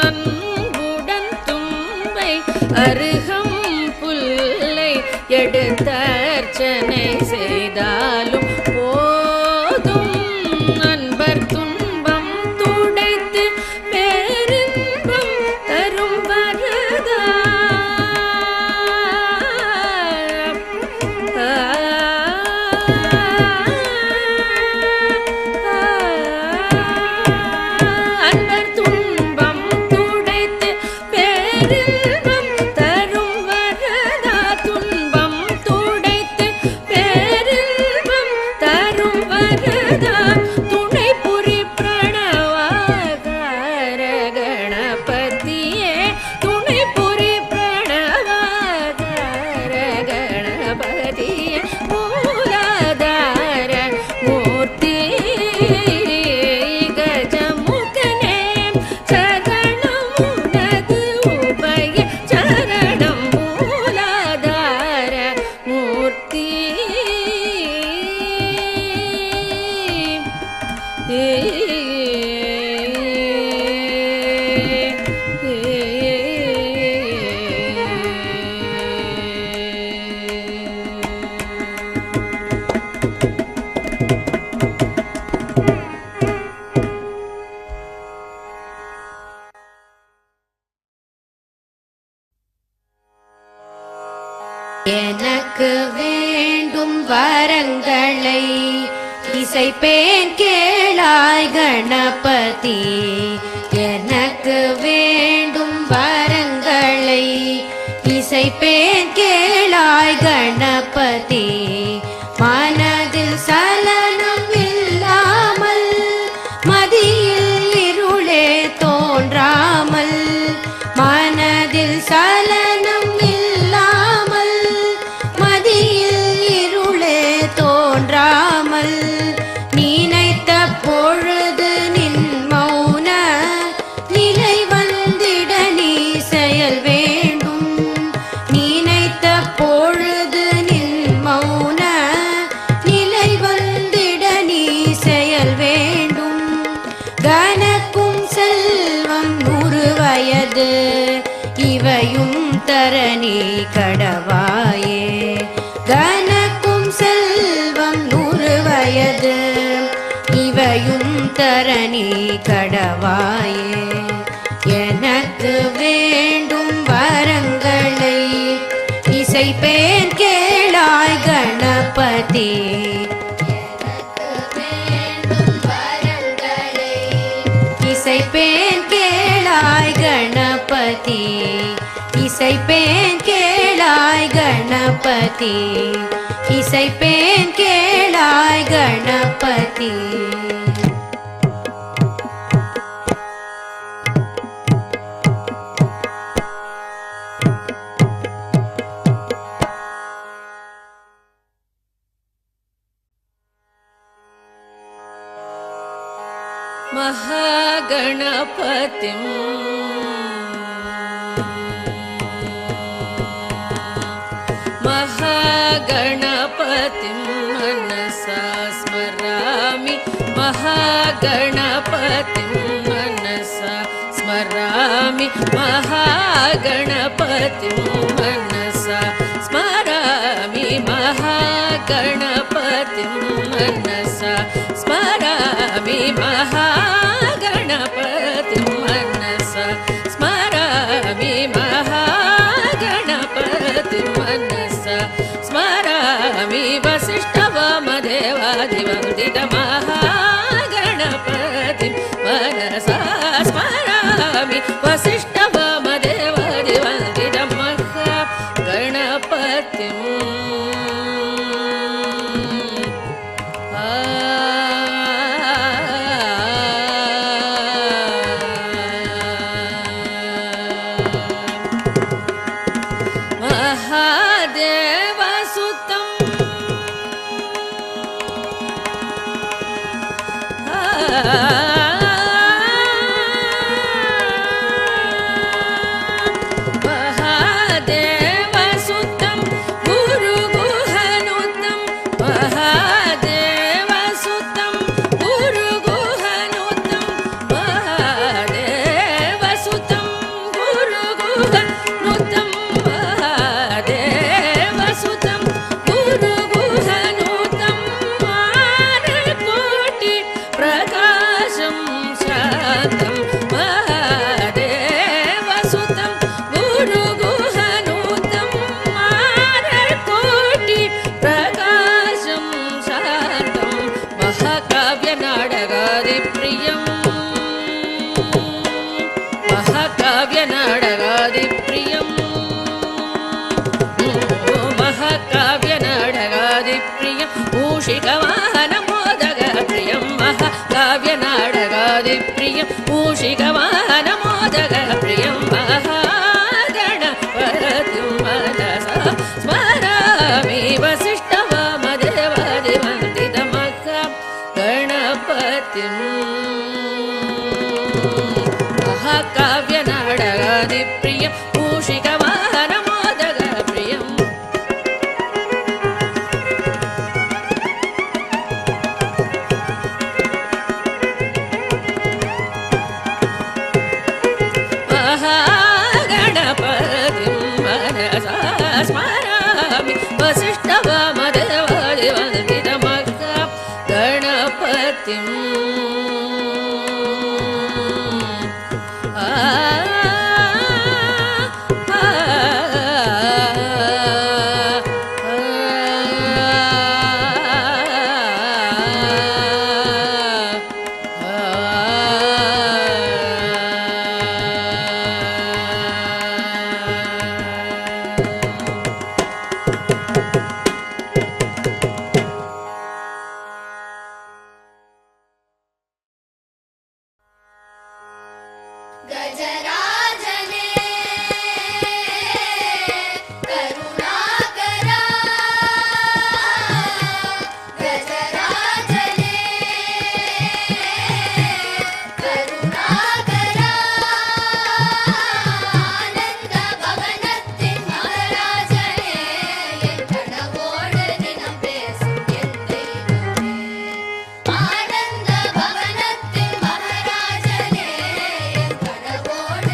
அன்புடன் தும்பை அருகம் புல்லை எடுத்த அர்ச்சனை செய்தாலும் போதும். அன்பர் துன்பம் துடைத்து பேரின்பம் தரும் வரதா அன்பர் துன்பம் துடைத்து பேரின்பம் தரும் வரதா துன்பம் துடைத்து பேரின்பம் தரும் வரதா துணை புரி பிரணவாகார கணபதியே துணை புரி பிரணவாகார கணபதியே மூலாதார மூர்த்தி கஜமுகனே சரணம் உனது உபய சரணம் மூலாதார மூர்த்தி. எனக்கு வேண்டும் வரங்களை இசைப்பேன் கேளாய் கணபதி. எனக்கு வேண்டும் வரங்களை இசைப்பேன் கேளாய் கணபதி. மனதில் சலனம் இல்லாமல் மதியில் இருளே தோன்றாமல் மனதில் சலனம் இல்லாமல் மதியில் இருளே தோன்றாமல் நினைத்த பொழுது நின் மௌன நிலை வந்திட நீ செயல் வேண்டும். நினைத்த பொழுது நின் மௌன நிலை வந்திட நீ செயல் வேண்டும். கனக்கும் செல்வம் 100 வயது இவையும் தரணி கடவாயே. கனக்கும் செல்வம் 100 வயது இவையும் தரணி கடவாயே. எனக்கு வேண்டும் வரங்களை இசைப்பேன் கேளாய் கணபதி. இசைப்பேன் கேளாய் கணபதி. இசைப்பேன் கேளாய் கணபதி. இசைப்பேன் கேளாய் கணபதி. महागणपतिं मनसा स्मरामि महागणपतिं मनसा स्मरामि महागणपतिं मनसा स्मरामि महागणपतिं मनसा स्मरामि महागणपतिं मनसा वसिष्ठ वामदेवादि वन्दितं महा गणपतिम् महादेवसुतं महादेवसुतं गुरुगुहनुतं महादेवसुतं गुरुगुहनुतं महादेवसुतं गुरुगुहनुतं महादेवसुतं गुरुगुहनुतं मानकोटि प्रकाशं शान्तं महादेवसुतं गुरुगुहनुतं मानकोटि प्रकाशं शान्तं महाकाव्यनाटकादिप्रियम् महाकाव्यनाटकादिप्रियम् महाकाव्यनाटकादिप्रियं मूषिकवाहनमोदकप्रियं महाकाव्यनाटकादिप्रियं मूषिकवाहनमोदकप्रियं महागणपतिं मनसा स्मरामि वसिष्ठवामदेवादिवन्दितं महागणपतिम् महाकाव्यनाटकादिप्रियं मूषिकवाहनमोदकप्रियम् महागणपतिं मनसा स्मरामि वसिष्ठवामदेवादिवन्दितं महागणपतिम् गजराजने करुणाकरा गजराजने करुणाकरा आनंद भवनत्तिन महाराजने एन कणवोडु दिनं पेसुम एन देवमे आनंद भवनत्तिन महाराजने एन कणवोडु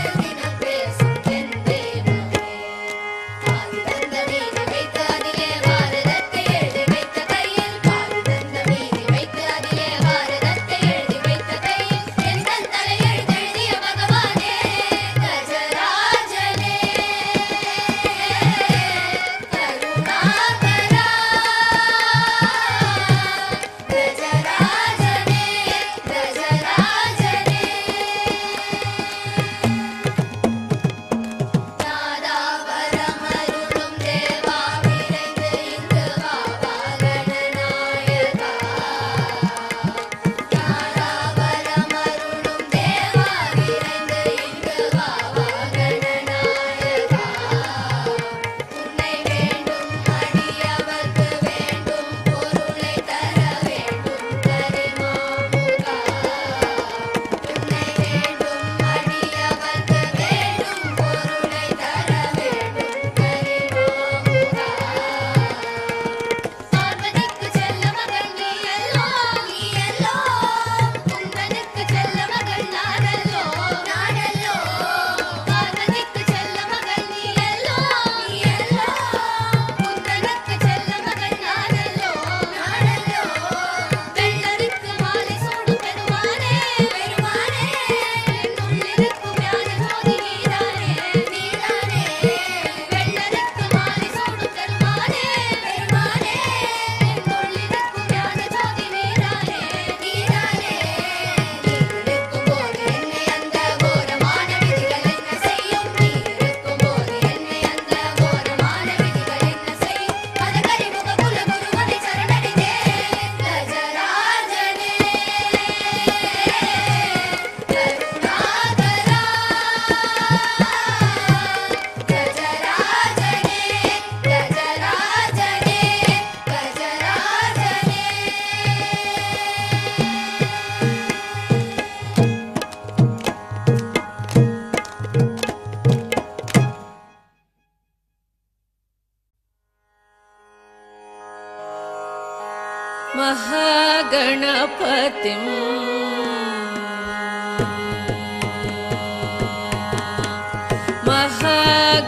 गणपतिं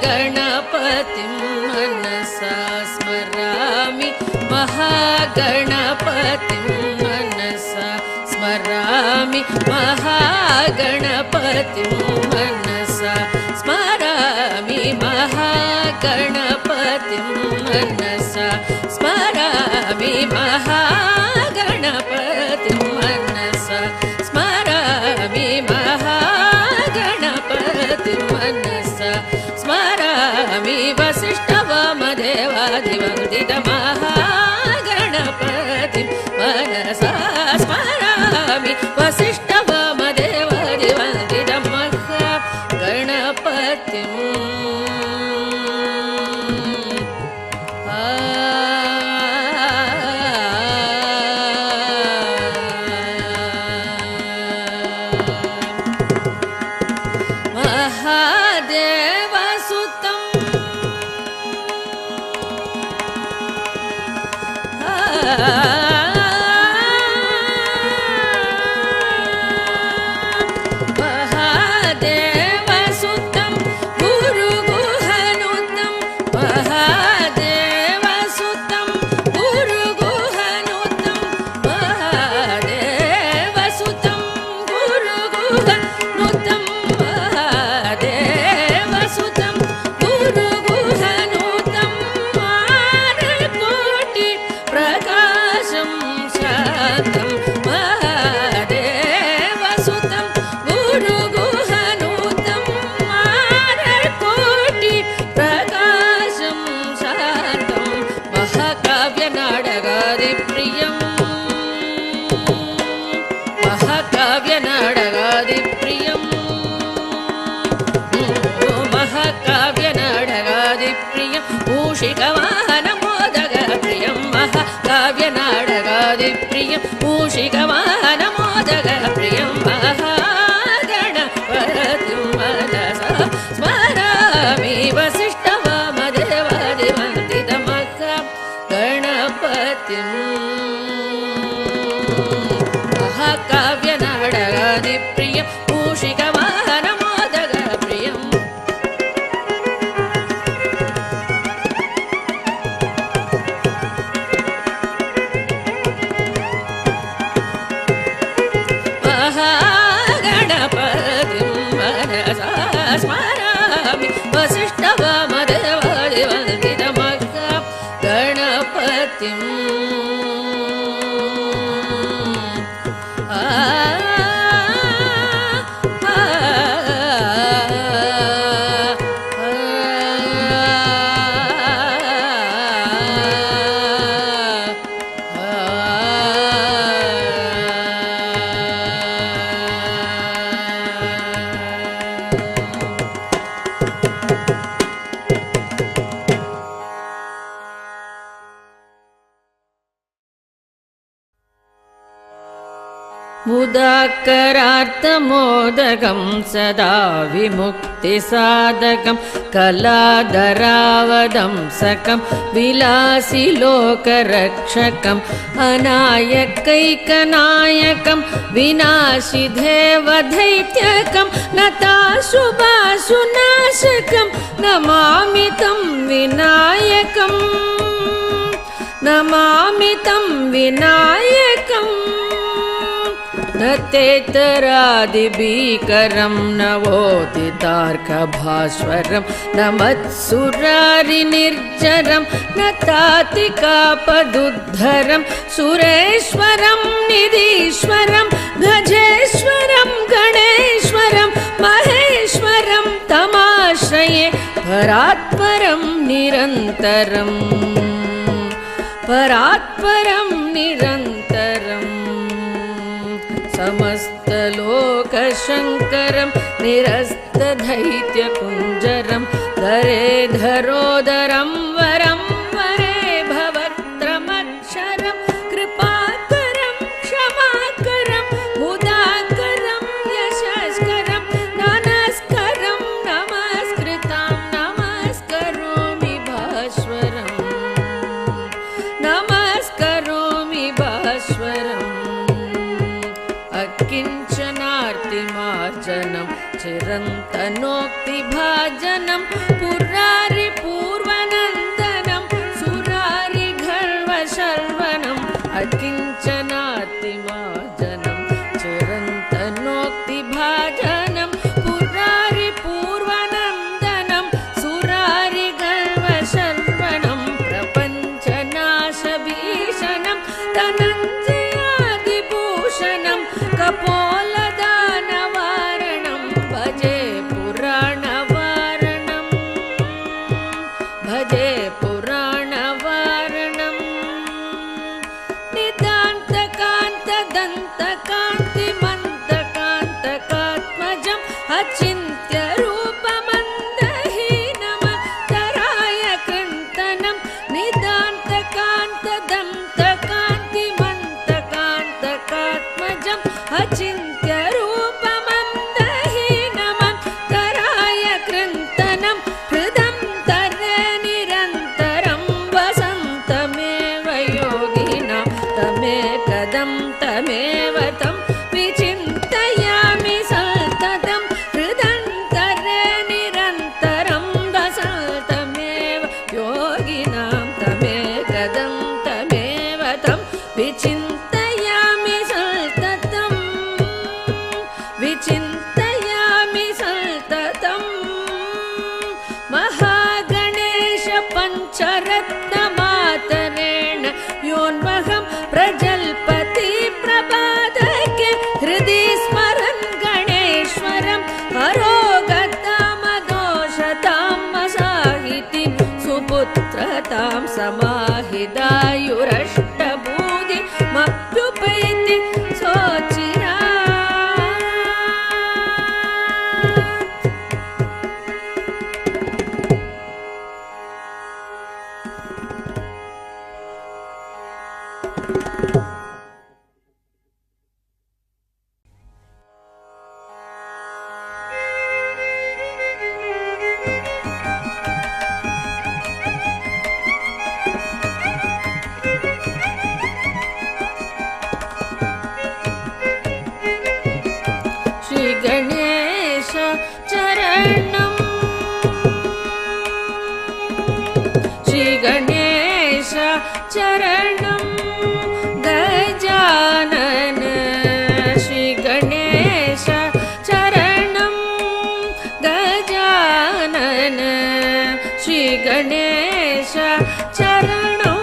महागणपतिं मनसा स्मरामि महागणपतिं मनसा स्मरामि महागणपतिं मनसा स्मरामि महागणपतिं मनसा स्मरामि महागणपतिं मनसा स्मरामि महागणपतिं मनसा स्मरामि वसिष्ठवामदेवादिवन्दितमहागणपतिं मनसा स्मरामि वसिष्ठवामदेवादिवन्दितमहागणपतिं महादेवसुतं महादेवसुतं गुरुगुहनुतं महादेवसुतं गुरुगुहनुतं महादेवसुतं गुरुगुहनुतं महादेवसुतं गुरुगुहनुतं मानकोटि प्रकाशं शान्तं महादेवसुतं गुरुगुहनुतं मानकोटि प्रकाशं शान्तं महाकाव्यनाटकादिप्रियं महाकाव्यनाटकादिप्रियं महाकाव्यनाटकादिप्रियं मूषिकवाहनमोदकप्रियं महाकाव्यनाटकादिप्रियं मूषिकवाहनमोदकप्रियं महागणपतिं मनसा स्मरामि वसिष्ठवामदेवादिवन्दितमहागणपतिं महाकाव्यनाटकादिप्रियं मूषिकवाहनमोदकप्रियं महागणपतिं मनसा स्मरामि वसिष्ठवामदेवादिवन्दितमहागणपतिं मुदाकरार्थमोदकं सदा विमुक्तिसाधकं कलाधरावदंसकं विलासिलोकरक्षकम् अनायकैकनायकं विनाशिदेवदैत्यकं नताशुभाशुनाशकं नमामि तं विनायकं नमामि तं विनायकम् नतेतरादिभीकरं नवोदितार्कभास्वरं नमत्सुरारिनिर्जरं नतातिकापदुद्धरं सुरेश्वरं निधीश्वरं गजेश्वरं गणेश्वरं महेश्वरं तमाश्रये परात्परं निरन्तरं परात्परं निरन्तरम् समस्तलोकशङ्करं निरस्तदैत्यकुञ्जरं धरेधरोदरं वरं वरे भवत्रमक्षरं कृपाकरं क्षमाकरं मुदाकरं यशस्करं नमस्करं नमस्कृतां नमस्करोमि भास्वरं नमस्करोमि भास्वरम् तनोक्तिभाजनं पुरारिपूर्वनन्दनं सुरारिगर्वशर्वणम् अकिञ्चनातिमाजनं चिरन्तनोक्तिभाजनं पुरारिपूर्वनन्दनं सुरारिगर्वशर्वणं प्रपञ्चनाशभीषणं धनञ्जयादिभूषणं कपोलदानवारणं भजे पुराणवारणं भजे पुराणवारणं निदान्तकान्तदन्तकान्तिमन्तकान्तकात्मजम् अचिन्त्यरूपमन्दहीनमन्तराय कृन्तनं निदान्तकान्तदन्तकान्तिमन्तकान्तकात्मजम् अचिन्त्यरूपमन्दहीनमन्तराय कृन्तनं हृदं तरे निरन्तरं वसन्तमेव योगिनां तमेकदं तमेव तं विचिन्तयामि सततं हृदन्तरे निरन्तरं वसन्तमेव योगिनां तमेकदं तमेव तं विचिन्तयामि सततं विचिन्तयामि सततं महागणेश पञ्चरत्नमातरेण योन्वहं प्रजल्पति प्रपादके हृदि स्मरन् गणेश्वरं हरोगतामदोषतां मसाहितिं सुपुत्रतां समाहिदायुरष्टभूतिमप्युपैति सोचिरा श्री गणेश चरणं श्री गणेश चरणं गजानन श्री गणेश चरणं गजानन श्री गणेश चरणं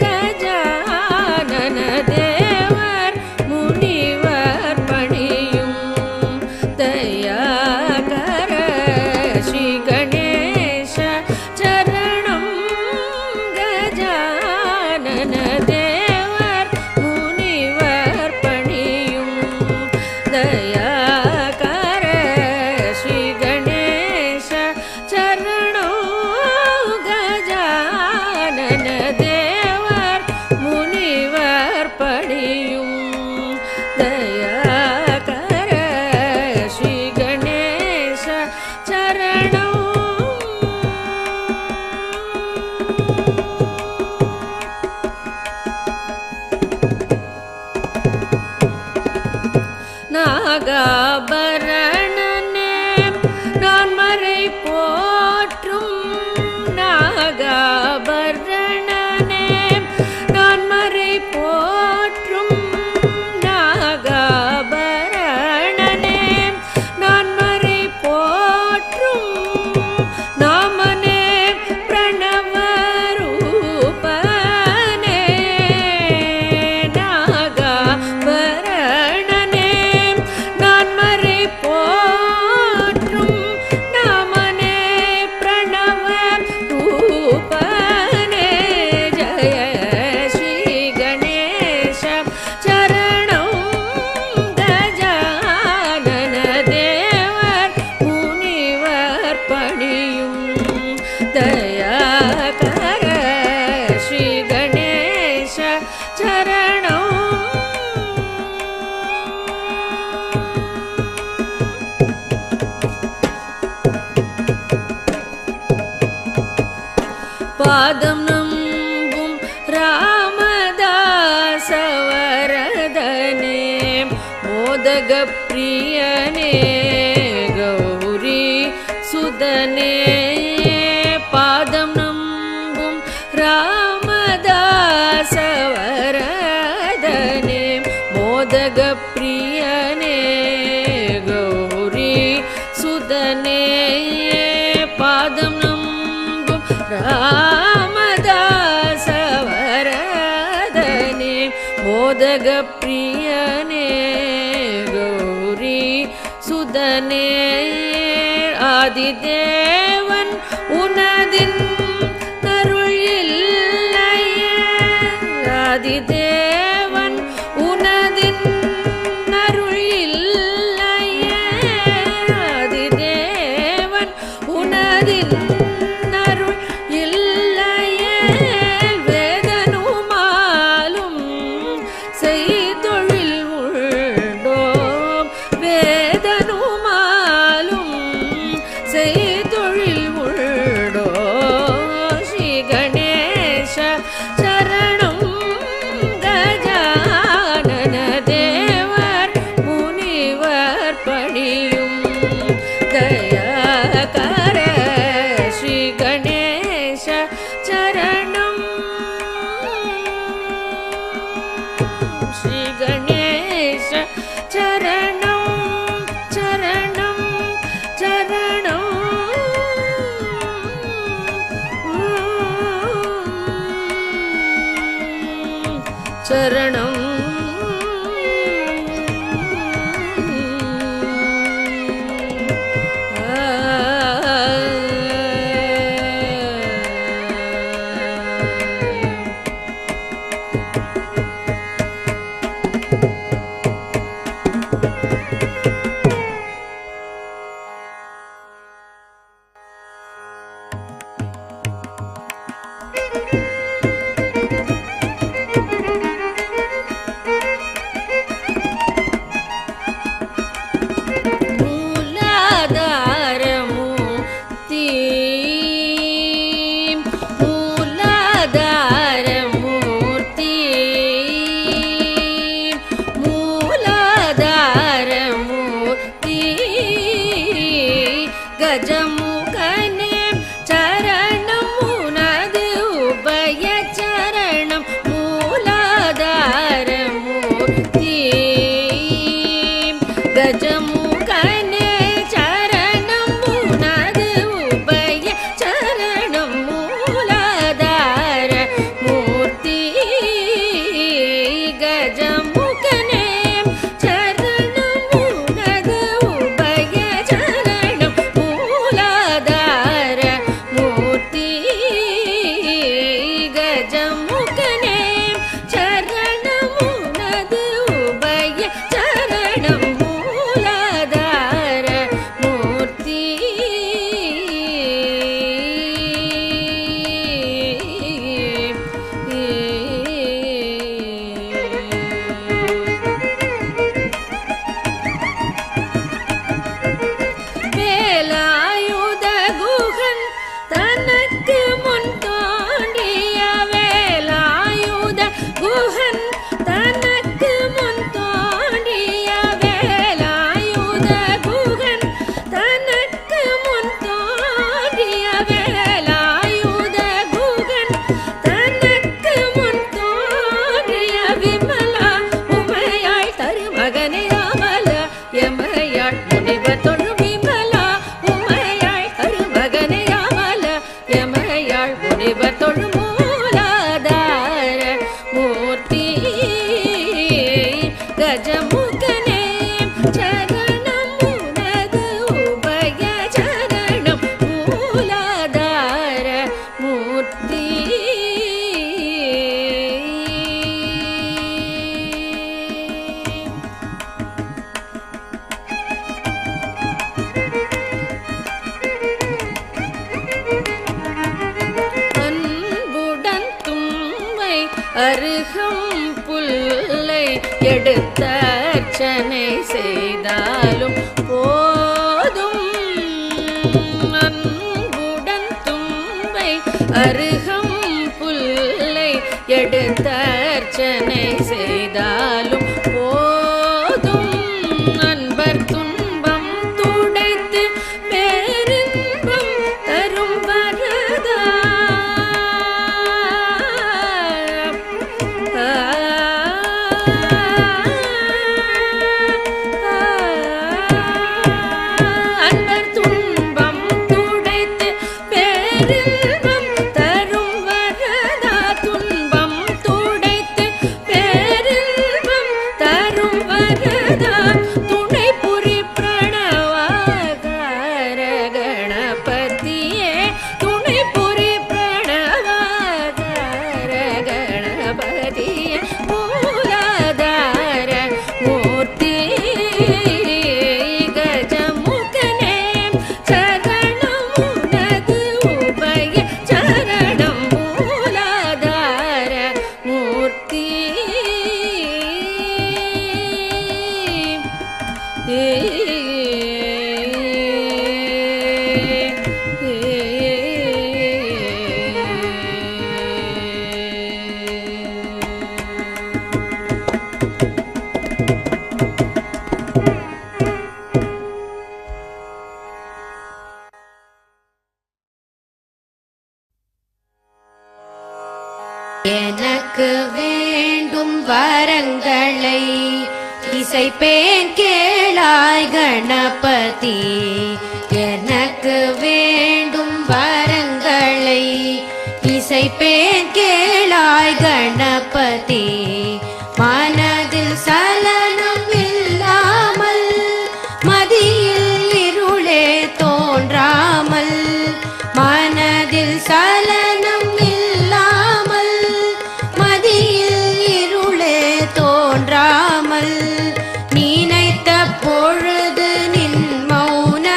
गजानन देवर मुनिवर पणियुं दयाकर श्री गणेश चरणं गजानन देवर मुनिवर पणियुं दयाकर श्री गणेश चरणं गजानन देवर मुनिवर पणियुं दयाकर श्री गणेश चरणं நாகாபரணனே நான் மறை போற்றும் நாகாபரணனே நான் மறை போற்றும் நாகாபரணனே நான் மறை போற்றும் நாமனே பிரணவரூபனே நாகாபரணனே நான் மறை போற்றும் நாமனே பிரணவரூபனே ஜய ஸ்ரீ கணேಶ चरणं गजानन देवर मुनिवर पणियुं दयाकर श्री गणेश चरणं पादं नम्बुं रामदासवरदने मोदगप्रियने गौ ರಾಮದಾಸ ವರದನೆ ಮೋದಗ ಪ್ರಿಯನೇ ಗೌರಿ சுதனே ஆதிதேவன் உனதின் அருள் இல்லையே ஆதிதேவன் உனதின் அருள் இல்லையே ஆதிதேவன் உனதின் அருள் இல்லையே வேதனுமாலும் செய்தொழில் உண்டோம் வேதனுமாலும் செய்தொழில் உண்டோ ஸ்ரீ கணேச சரணம் கஜானன தேவர் முனிவர் பணியும் தயாகர ஸ்ரீ கணேச சரணம் ஸ்ரீ கணேச சரணம் சரணம் சரணம் சரணம் கஜமுகனே சரணம் உனது உபய சரணம் மூலாதார மூர்த்தி கஜமுகனே சரணம் உனது உபய சரணம் மூலாதார மூர்த்தி கஜமுகனே சரணம் உனது உபய சரணம் மூலாதார மூர்த்தி கஜமுகனே சரணம் உனது உபய சரணம் மூலாதார மூர்த்தி வேலாயுத குகன் தனக்கு முன் தோன்றிய வேலாயுத குகன் தனக்கு முன் தோன்றிய வேலாயுத குகன் தனக்கு முன் தோன்றிய வேலாயுத குகன் தனக்கு முன் தோன்றிய விமலா உமையாள் தருமகனே அமல எமையாள் முனிவர் தொழு விமலா உமையாள் தருமகனே அமல எமையாள் முனிவர் தொழு மூலாதார மூர்த்தி கஜமுகனே சரணம் உனது உபய சரணம் மூலாதார மூர்த்தி அன்புடன் தும்மை அருகம் புல்லை எடுத்த அர்ச்சனை செய்தாலும் போதும் அன்புடன் தும்பை அருகம் புல்லை எடுத்த அர்ச்சனை செய்தாலும் போதும் அன்பர் துன்பம் துடைத்து பேரின்பம் தரும் வரதா எனக்கு வேண்டும் வரங்களை இசைப்பேன் கேளாய் கணபதி. எனக்கு வேண்டும் வரங்களை இசைப்பேன் கேளாய் கணபதி. மனதில் சலனம் இல்லாமல் மதியில் இருளே தோன்றாமல், மனதில் சலனம் இல்லாமல் மதியில் இருளே தோன்றாமல், நினைத்த பொழுது நின் மௌன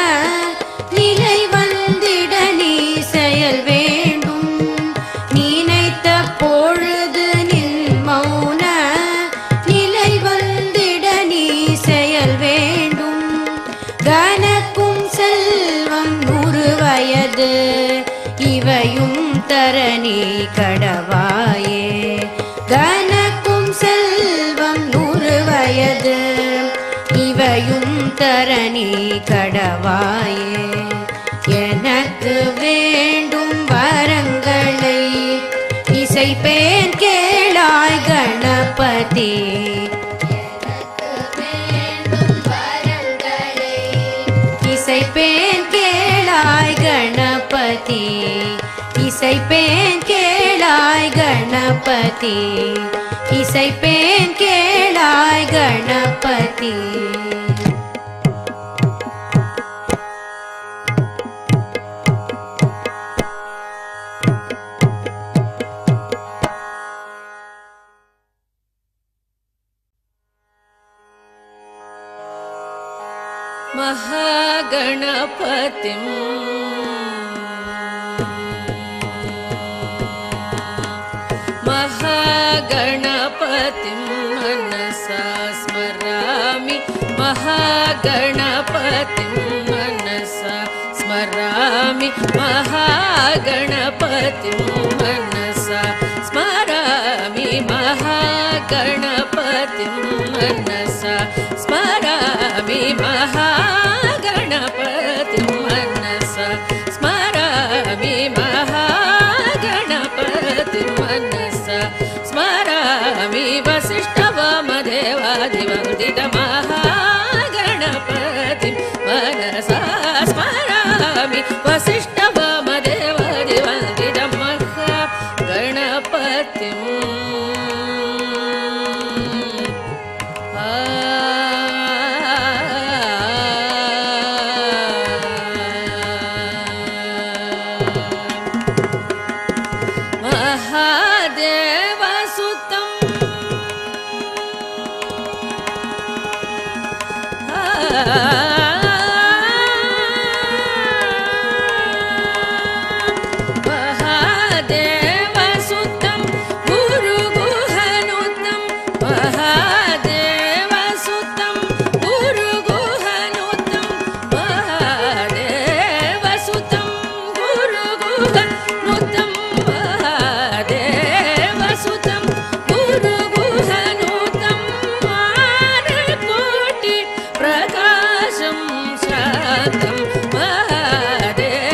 நிலை வந்திட நீ செயல் வேண்டும். நினைத்த பொழுது நின் மௌன நிலை வந்திட நீ செயல் வேண்டும். கனக்கும் செல்வம் 100 வயது இவையும் தரணி கடவாயே. கனக்கும் செல்வம் 100 வயது இவையும் தரணி கடவாயே. எனக்கு வேண்டும் வரங்களை இசைப்பேன் கேளாய் கணபதி. இசைப்பேன் கேளாய் கணபதி. இசைப்பேன் கேளாய் கணபதி. இசைப்பேன் கேளாய் கணபதி. महागणपतिं मनसा स्मरामि. महागणपतिं मनसा स्मरामि. महागणपतिं मनसा स्मरामि. महागणपतिं मनसा स्मरामि. महागणपतिं मनसा स्मरामि. महागणपतिं मनसा स्मरामि. वसिष्ठवामदेवादिवन्दित महागणपतिं मनसा स्मरामि. वसिष्ठवामदेवादिवन्दित महागणपतिं महादेवसुतं महादेवसुतं गुरुगुहनुतं. महादेवसुतं गुरुगुहनुतं. महादेवसुतं गुरुगुहनुतं. महादेवसुतं गुरुगुहनुतं. मानकोटि प्रकाशं शान्तं. महादेवसुतं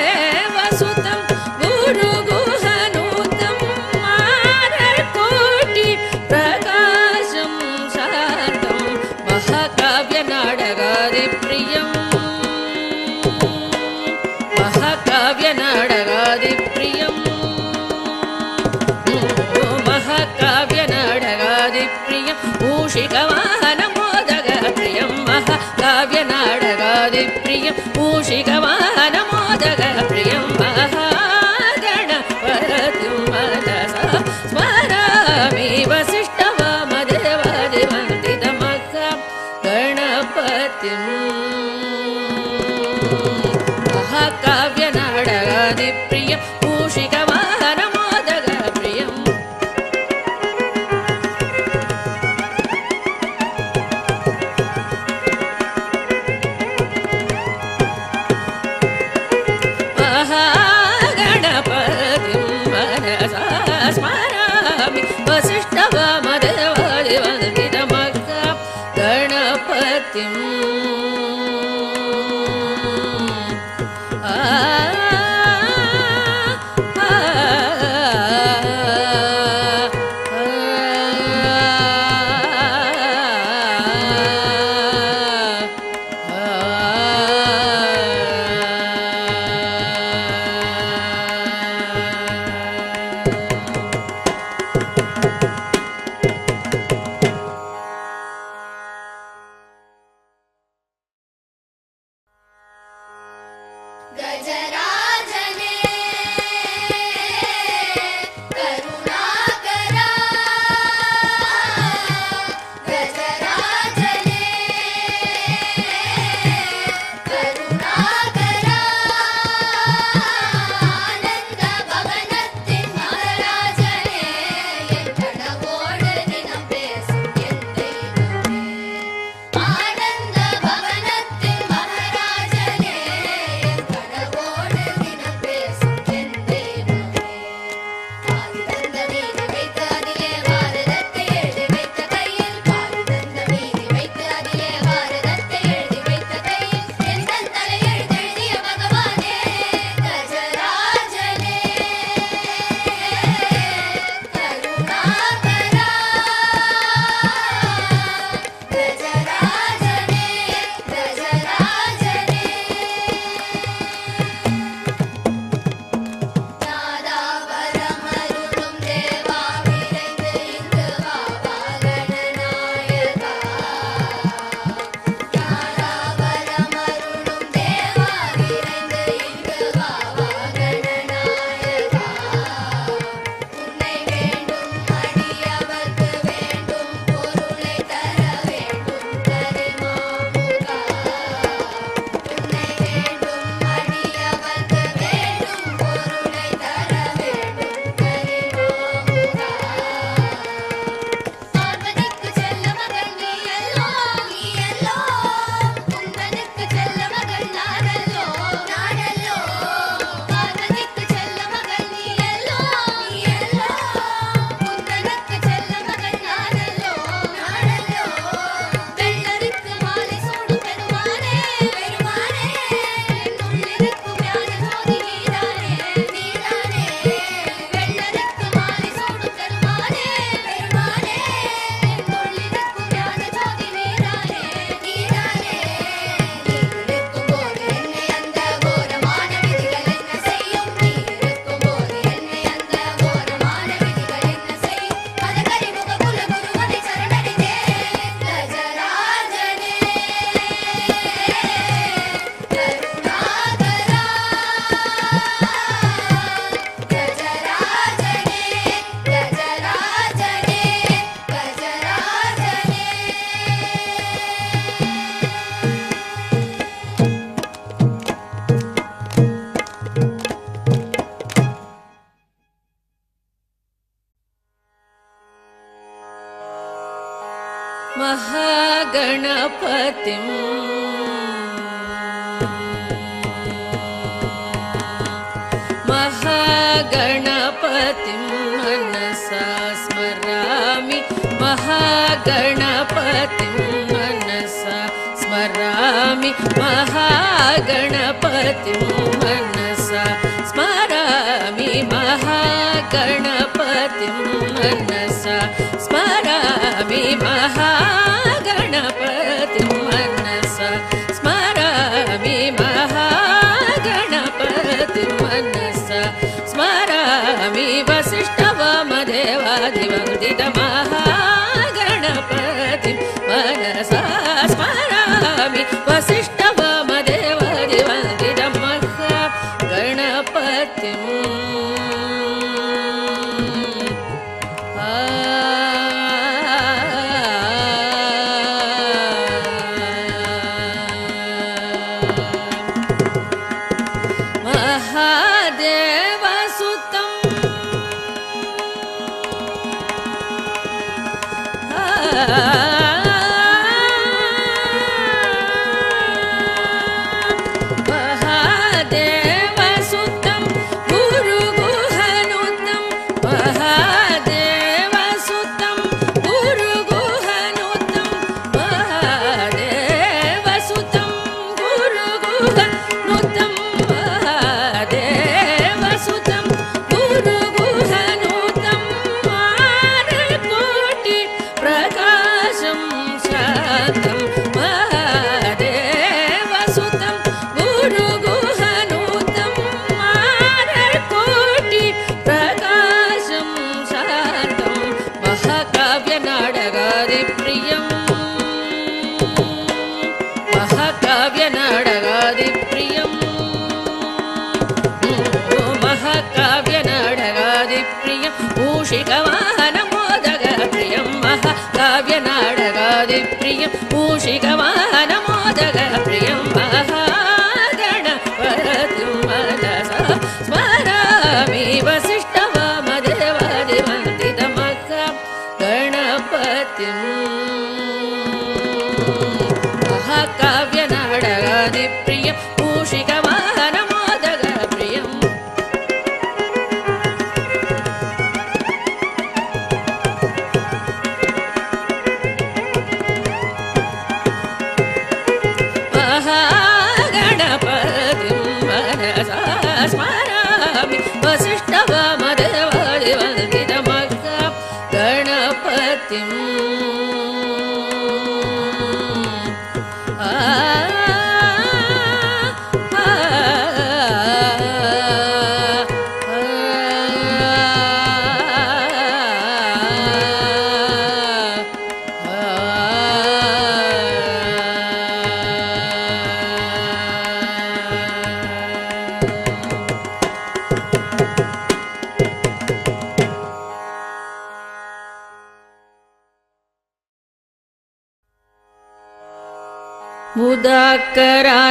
गुरुगुहनुतं. मानकोटि प्रकाशं शान्तं. महाकाव्यनाटकादिप्रियं महाकाव्यनाटकादिप्रियं महाकाव्यनाटकादिप्रियं मूषिकवाहनमोदकप्रियं. महाकाव्यनाटकादिप्रियं मूषिकवाहनमोदकप्रियं. महागणपतिं मनसा स्मरामि. वसिष्ठवामदेवादिवन्दित महागणपतिं महाकाव्यनाटकादिप्रियं मूषिकवाहनमोदकप्रियं. महागणपतिं मनसा स्मरामि. वसिष्ठवामदेवादिवन्दित महागणपतिं गजराजने करुणाकरा गजराजने करुणाकरा आनंद भवनत्तिन महाराजने என் கனவோடு தினம் பேசும் என் தெய்வமே ஆனந்த பவனத்தின் மகாராஜனே என் கனவோடு தினம் பேசும் என் தெய்வமே பாதி தந்த மீதி வைத்து அதிலே பாரதத்தை எழுதி வைத்த கையில் பாதி தந்த மீதி வைத்து அதிலே பாரதத்தை எழுதி வைத்த கையில் என் தன் தலையெழுதெழுதிய பகவானே கஜராஜனே கருணாகரா கஜராஜனே கஜராஜனே நாதாபரமருளும் தேவா விரைந்து இங்கு வா கணநாயகா நாதாபரமருளும் தேவா விரைந்து இங்கு வா கணநாயகா உன்னை வேண்டும் அடியவர்க்கு வேண்டும் பொருளை தர வேண்டும் கரிமாமுகா உன்னை வேண்டும் அடியவர்க்கு வேண்டும் பொருளை தர வேண்டும் கரிமாமுகா பார்வதிக்கு செல்ல மகன் நீ அல்லோ குந்தனுக்கு செல்ல மகன் நானல்லோ பார்வதிக்கு செல்ல மகன் நீ அல்லோ குந்தனுக்கு செல்ல மகன் நானல்லோ வெள்ளருக்கு மாலை சூடும் பெருமானே என்னுள்ளிருக்கும் ஞான ஜோதி நீதானே வெள்ளருக்கு மாலை சூடும் பெருமானே என்னுள்ளிருக்கும் ஞான ஜோதி நீதானே நீ இருக்கும்போது என்னை அந்த கோரமான விதிகள் என்ன செய்யும் நீ இருக்கும்போது என்னை அந்த கோரமான விதிகள் என்ன செய்யும் மதகரிமுக குலகுருவனை சரணடைந்தேன் கஜராஜனே கருணாகரா கஜராஜனே கஜராஜனே கஜராஜனே महागणपतिं मनसा स्मरामि महागणपतिं मनसा स्मरामि महागणपतिं मनसा स्मरामि महागणपतिं मनसा स्मरामि महागणपतिं मनसा स्मरामि महागणपतिं मनसा स्मरामि वसिष्ठवामदेवादिवन्दित महागणपतिं मनसा स्मरामि वसिष्ठवामदेवादिवन्दित महागणपतिं महादेवसुतं महादेवसुतं गुरुगुहनुतं महादेवसुतं गुरुगुहनुतं महादेवसुतं गुरुगुहनुतं महादेवसुतं गुरुगुहनुतं मानकोटि प्रकाशं शान्तं महादेवसुतं गुरुगुहनुतं मानकोटि प्रकाशं शान्तं महाकाव्यनाटकादिप्रियं महाकाव्यनाटकादिप्रियं प्रियं मूषिकवाहनमोदकप्रियं महागणपतिं मनसा स्मरामि वसिष्ठवामदेवादिवन्दितमहागणपतिं महाकाव्यनाटकादिप्रियं मूषिकवाहनमोदकप्रियम् महागणपतिं मनसा स्मरामि वसिष्ठवामदेवादिवन्दितमहागणपतिं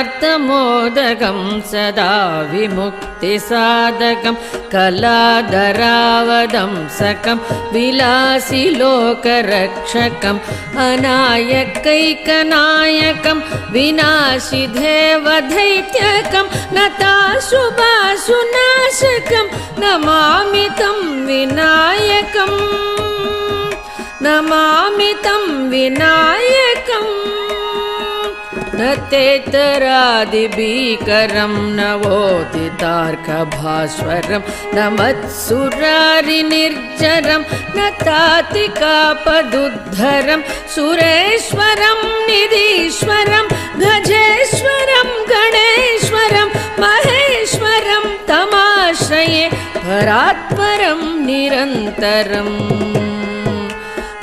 मुदाकरार्थमोदकं सदा विमुक्तिसाधकं कलाधरावदंसकं विलासिलोकरक्षकम् अनायकैकनायकं विनाशिदेवदैत्यकं नताशुभाशुनाशकं नमामि तं विनायकम् नमामि तं विनायकम् न तेतरादिभीकरं नवोदितार्कभास्वरं न मत्सुरारिनिर्जरं न तातिकापदुद्धरं सुरेश्वरं निधीश्वरं गजेश्वरं गणेश्वरं महेश्वरं तमाश्रये परात्परं निरन्तरं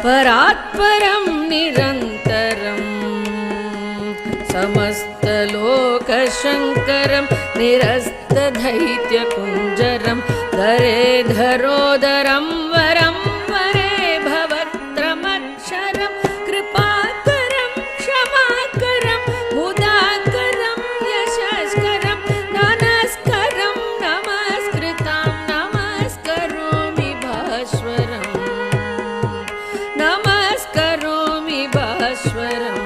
परात्परं निरन्तरम् समस्तलोकशङ्करं निरस्तदैत्यकुञ्जरं धरेधरोदरं वरं वरे भवत्रमक्षरं कृपाकरं क्षमाकरं मुदाकरं यशस्करं नमस्करं नमस्कृतां नमस्करोमि भास्वरं नमस्करोमि भास्वरम्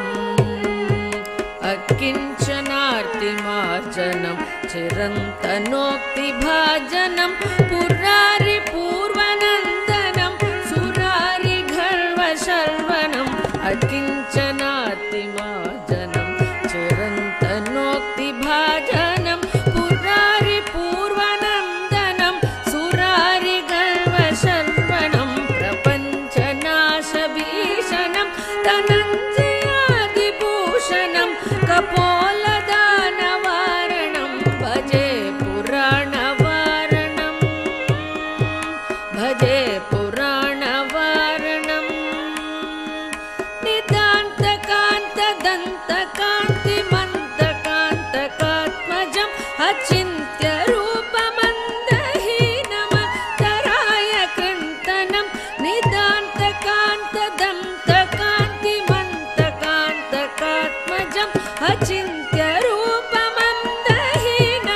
अकिञ्चनार्तिमार्जनं चिरन्तनोक्तिभाजनं पुरारिपूर्वनन्दनं सुरारिगर्वशर्वणम् अकिञ्चनार्तिमार्जनं चिरन्तनोक्तिभाजनं पुरारिपूर्वनन्दनं सुरारिगर्वशर्वणं प्रपञ्चनाशभीषणं धनञ्जयादिभूषणं कपोलदानवारणं भजे पुराणवारणं भजे पुराणवारणं निदान्तकान्तदन्तकान्तिमन्तकान्तकात्मजम् अचिन्त्यरूपमन्दहीनमतराय कृन्तनं निदान्तकान्तदन्तकान्तिमन्तकान्तकात्मजम्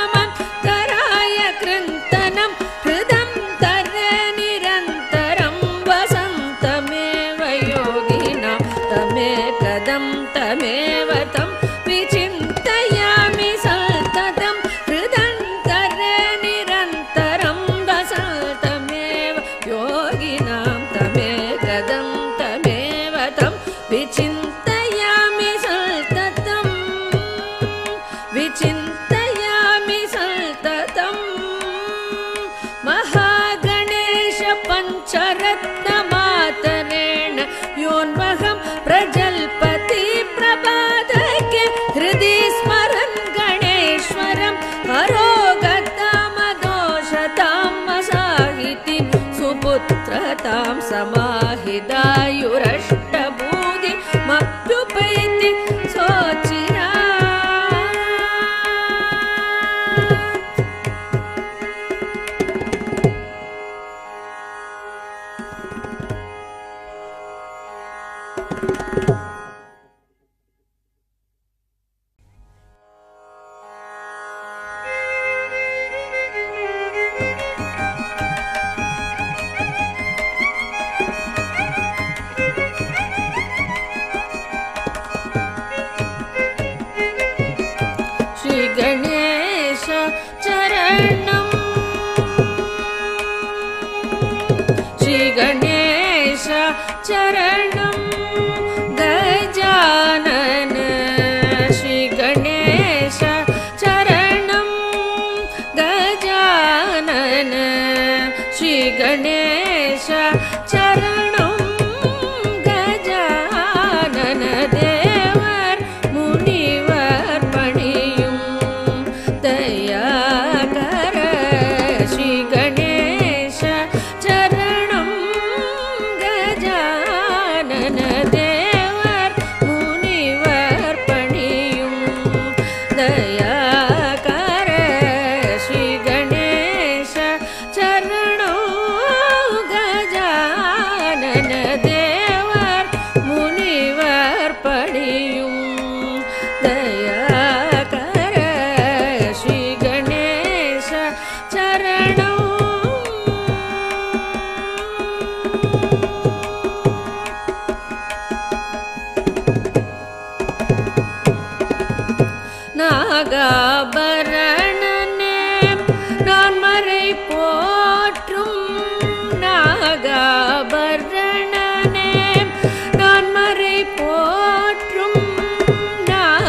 अचिन्त्यरूपमन्दहीनमतराय कृन्तनं हृदं तरे निरन्तरं वसन्तमेव योगिनां तमेकदं तमेव तं विचिन्तयामि सततं हृदं तरे निरन्तरं वसन्तमेव योगिनां तमेकदं तमेव तं विचिन्तयामि सततं विचिन्तयामि सततं महागणेश पञ्चरत्नमातरेण योन्वहं प्रजल्पति प्रभातके हृदि स्मरन् गणेश्वरं अरोगतामदोषतां मसाहितिं सुपुत्रतां समाहिदायुरष्टभूतिमप्युपैति सोचिरा चरणं श्रीगणेश चरणं गजानन श्रीगणेश चरणं गजानन श्रीगणेश चरणं गजानन देवर मुनिवर पणियुं दयाकर श्रीगणेश चरणं गजानन देवर मुनिवर पणियुं दयाकर श्रीगणेश चरणं गजानन देवर मुनिवर पणियुं दयाकर श्रीगणेश चरणं நாகாபரணனே நான் மறை போற்றும் நாகாபரணனே நான் மறை போற்றும் நாகாபரணனே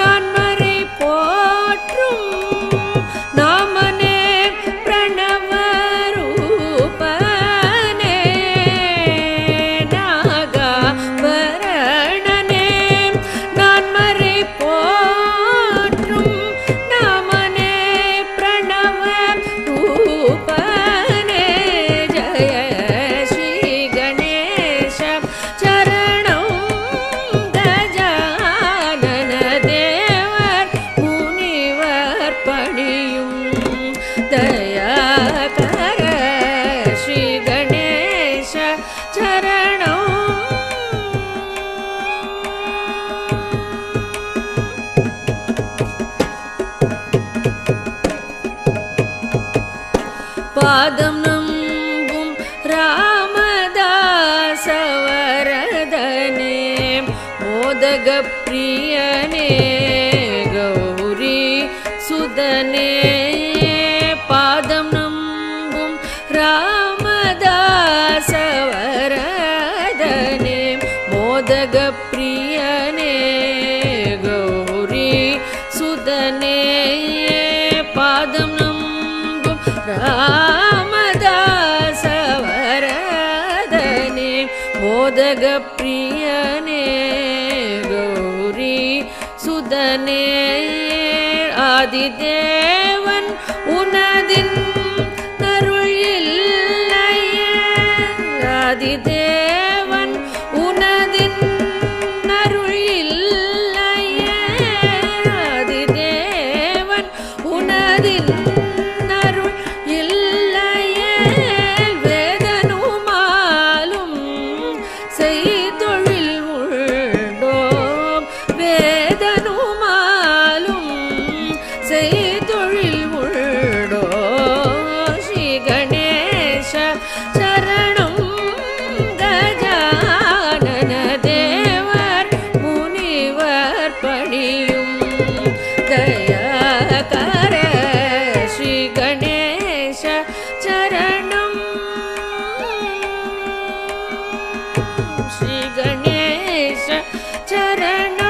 நான் மறை போற்றும் நாமனே பிரணவரூபனே நாகாபரணனே நான் மறை போற்றும் நாமனே பிரணவரூபனே ஜய ஸ்ரீ கணேஷ சரணம் கஜானன தேவர் முனிவர் பணியும் தயாகர ஸ்ரீ கணேஷ சரணம் பாதம் நம்பும் ராமதாசவரதனே மோதக பிரியனே கௌரி சுதனே பாதம் நம்பும் ராமதாசவரதனே மோதக பிரியனே கௌரி சுதனே பாதம் நம்பும் ராமதாசவரதனே மோதக பிரியனே கௌரி சுதனே ஆதிதேவன் உனதின் அருள் இல்லையே ஆதிதேவன் உனதின் அருள் இல்லையே ஆதிதேவன் உனதின் அருள் இல்லையே வேதனுமாலும் செய்தொழில் உண்டோம் வேதனுமாலும் செய்தொழில் உண்டோ ஸ்ரீ கணேஷ சரணம் கஜானன தேவர் முனிவர் பணியும் தயாகர ஸ்ரீ கணேஷ சரணம் ஸ்ரீ கணேஷ சரணம்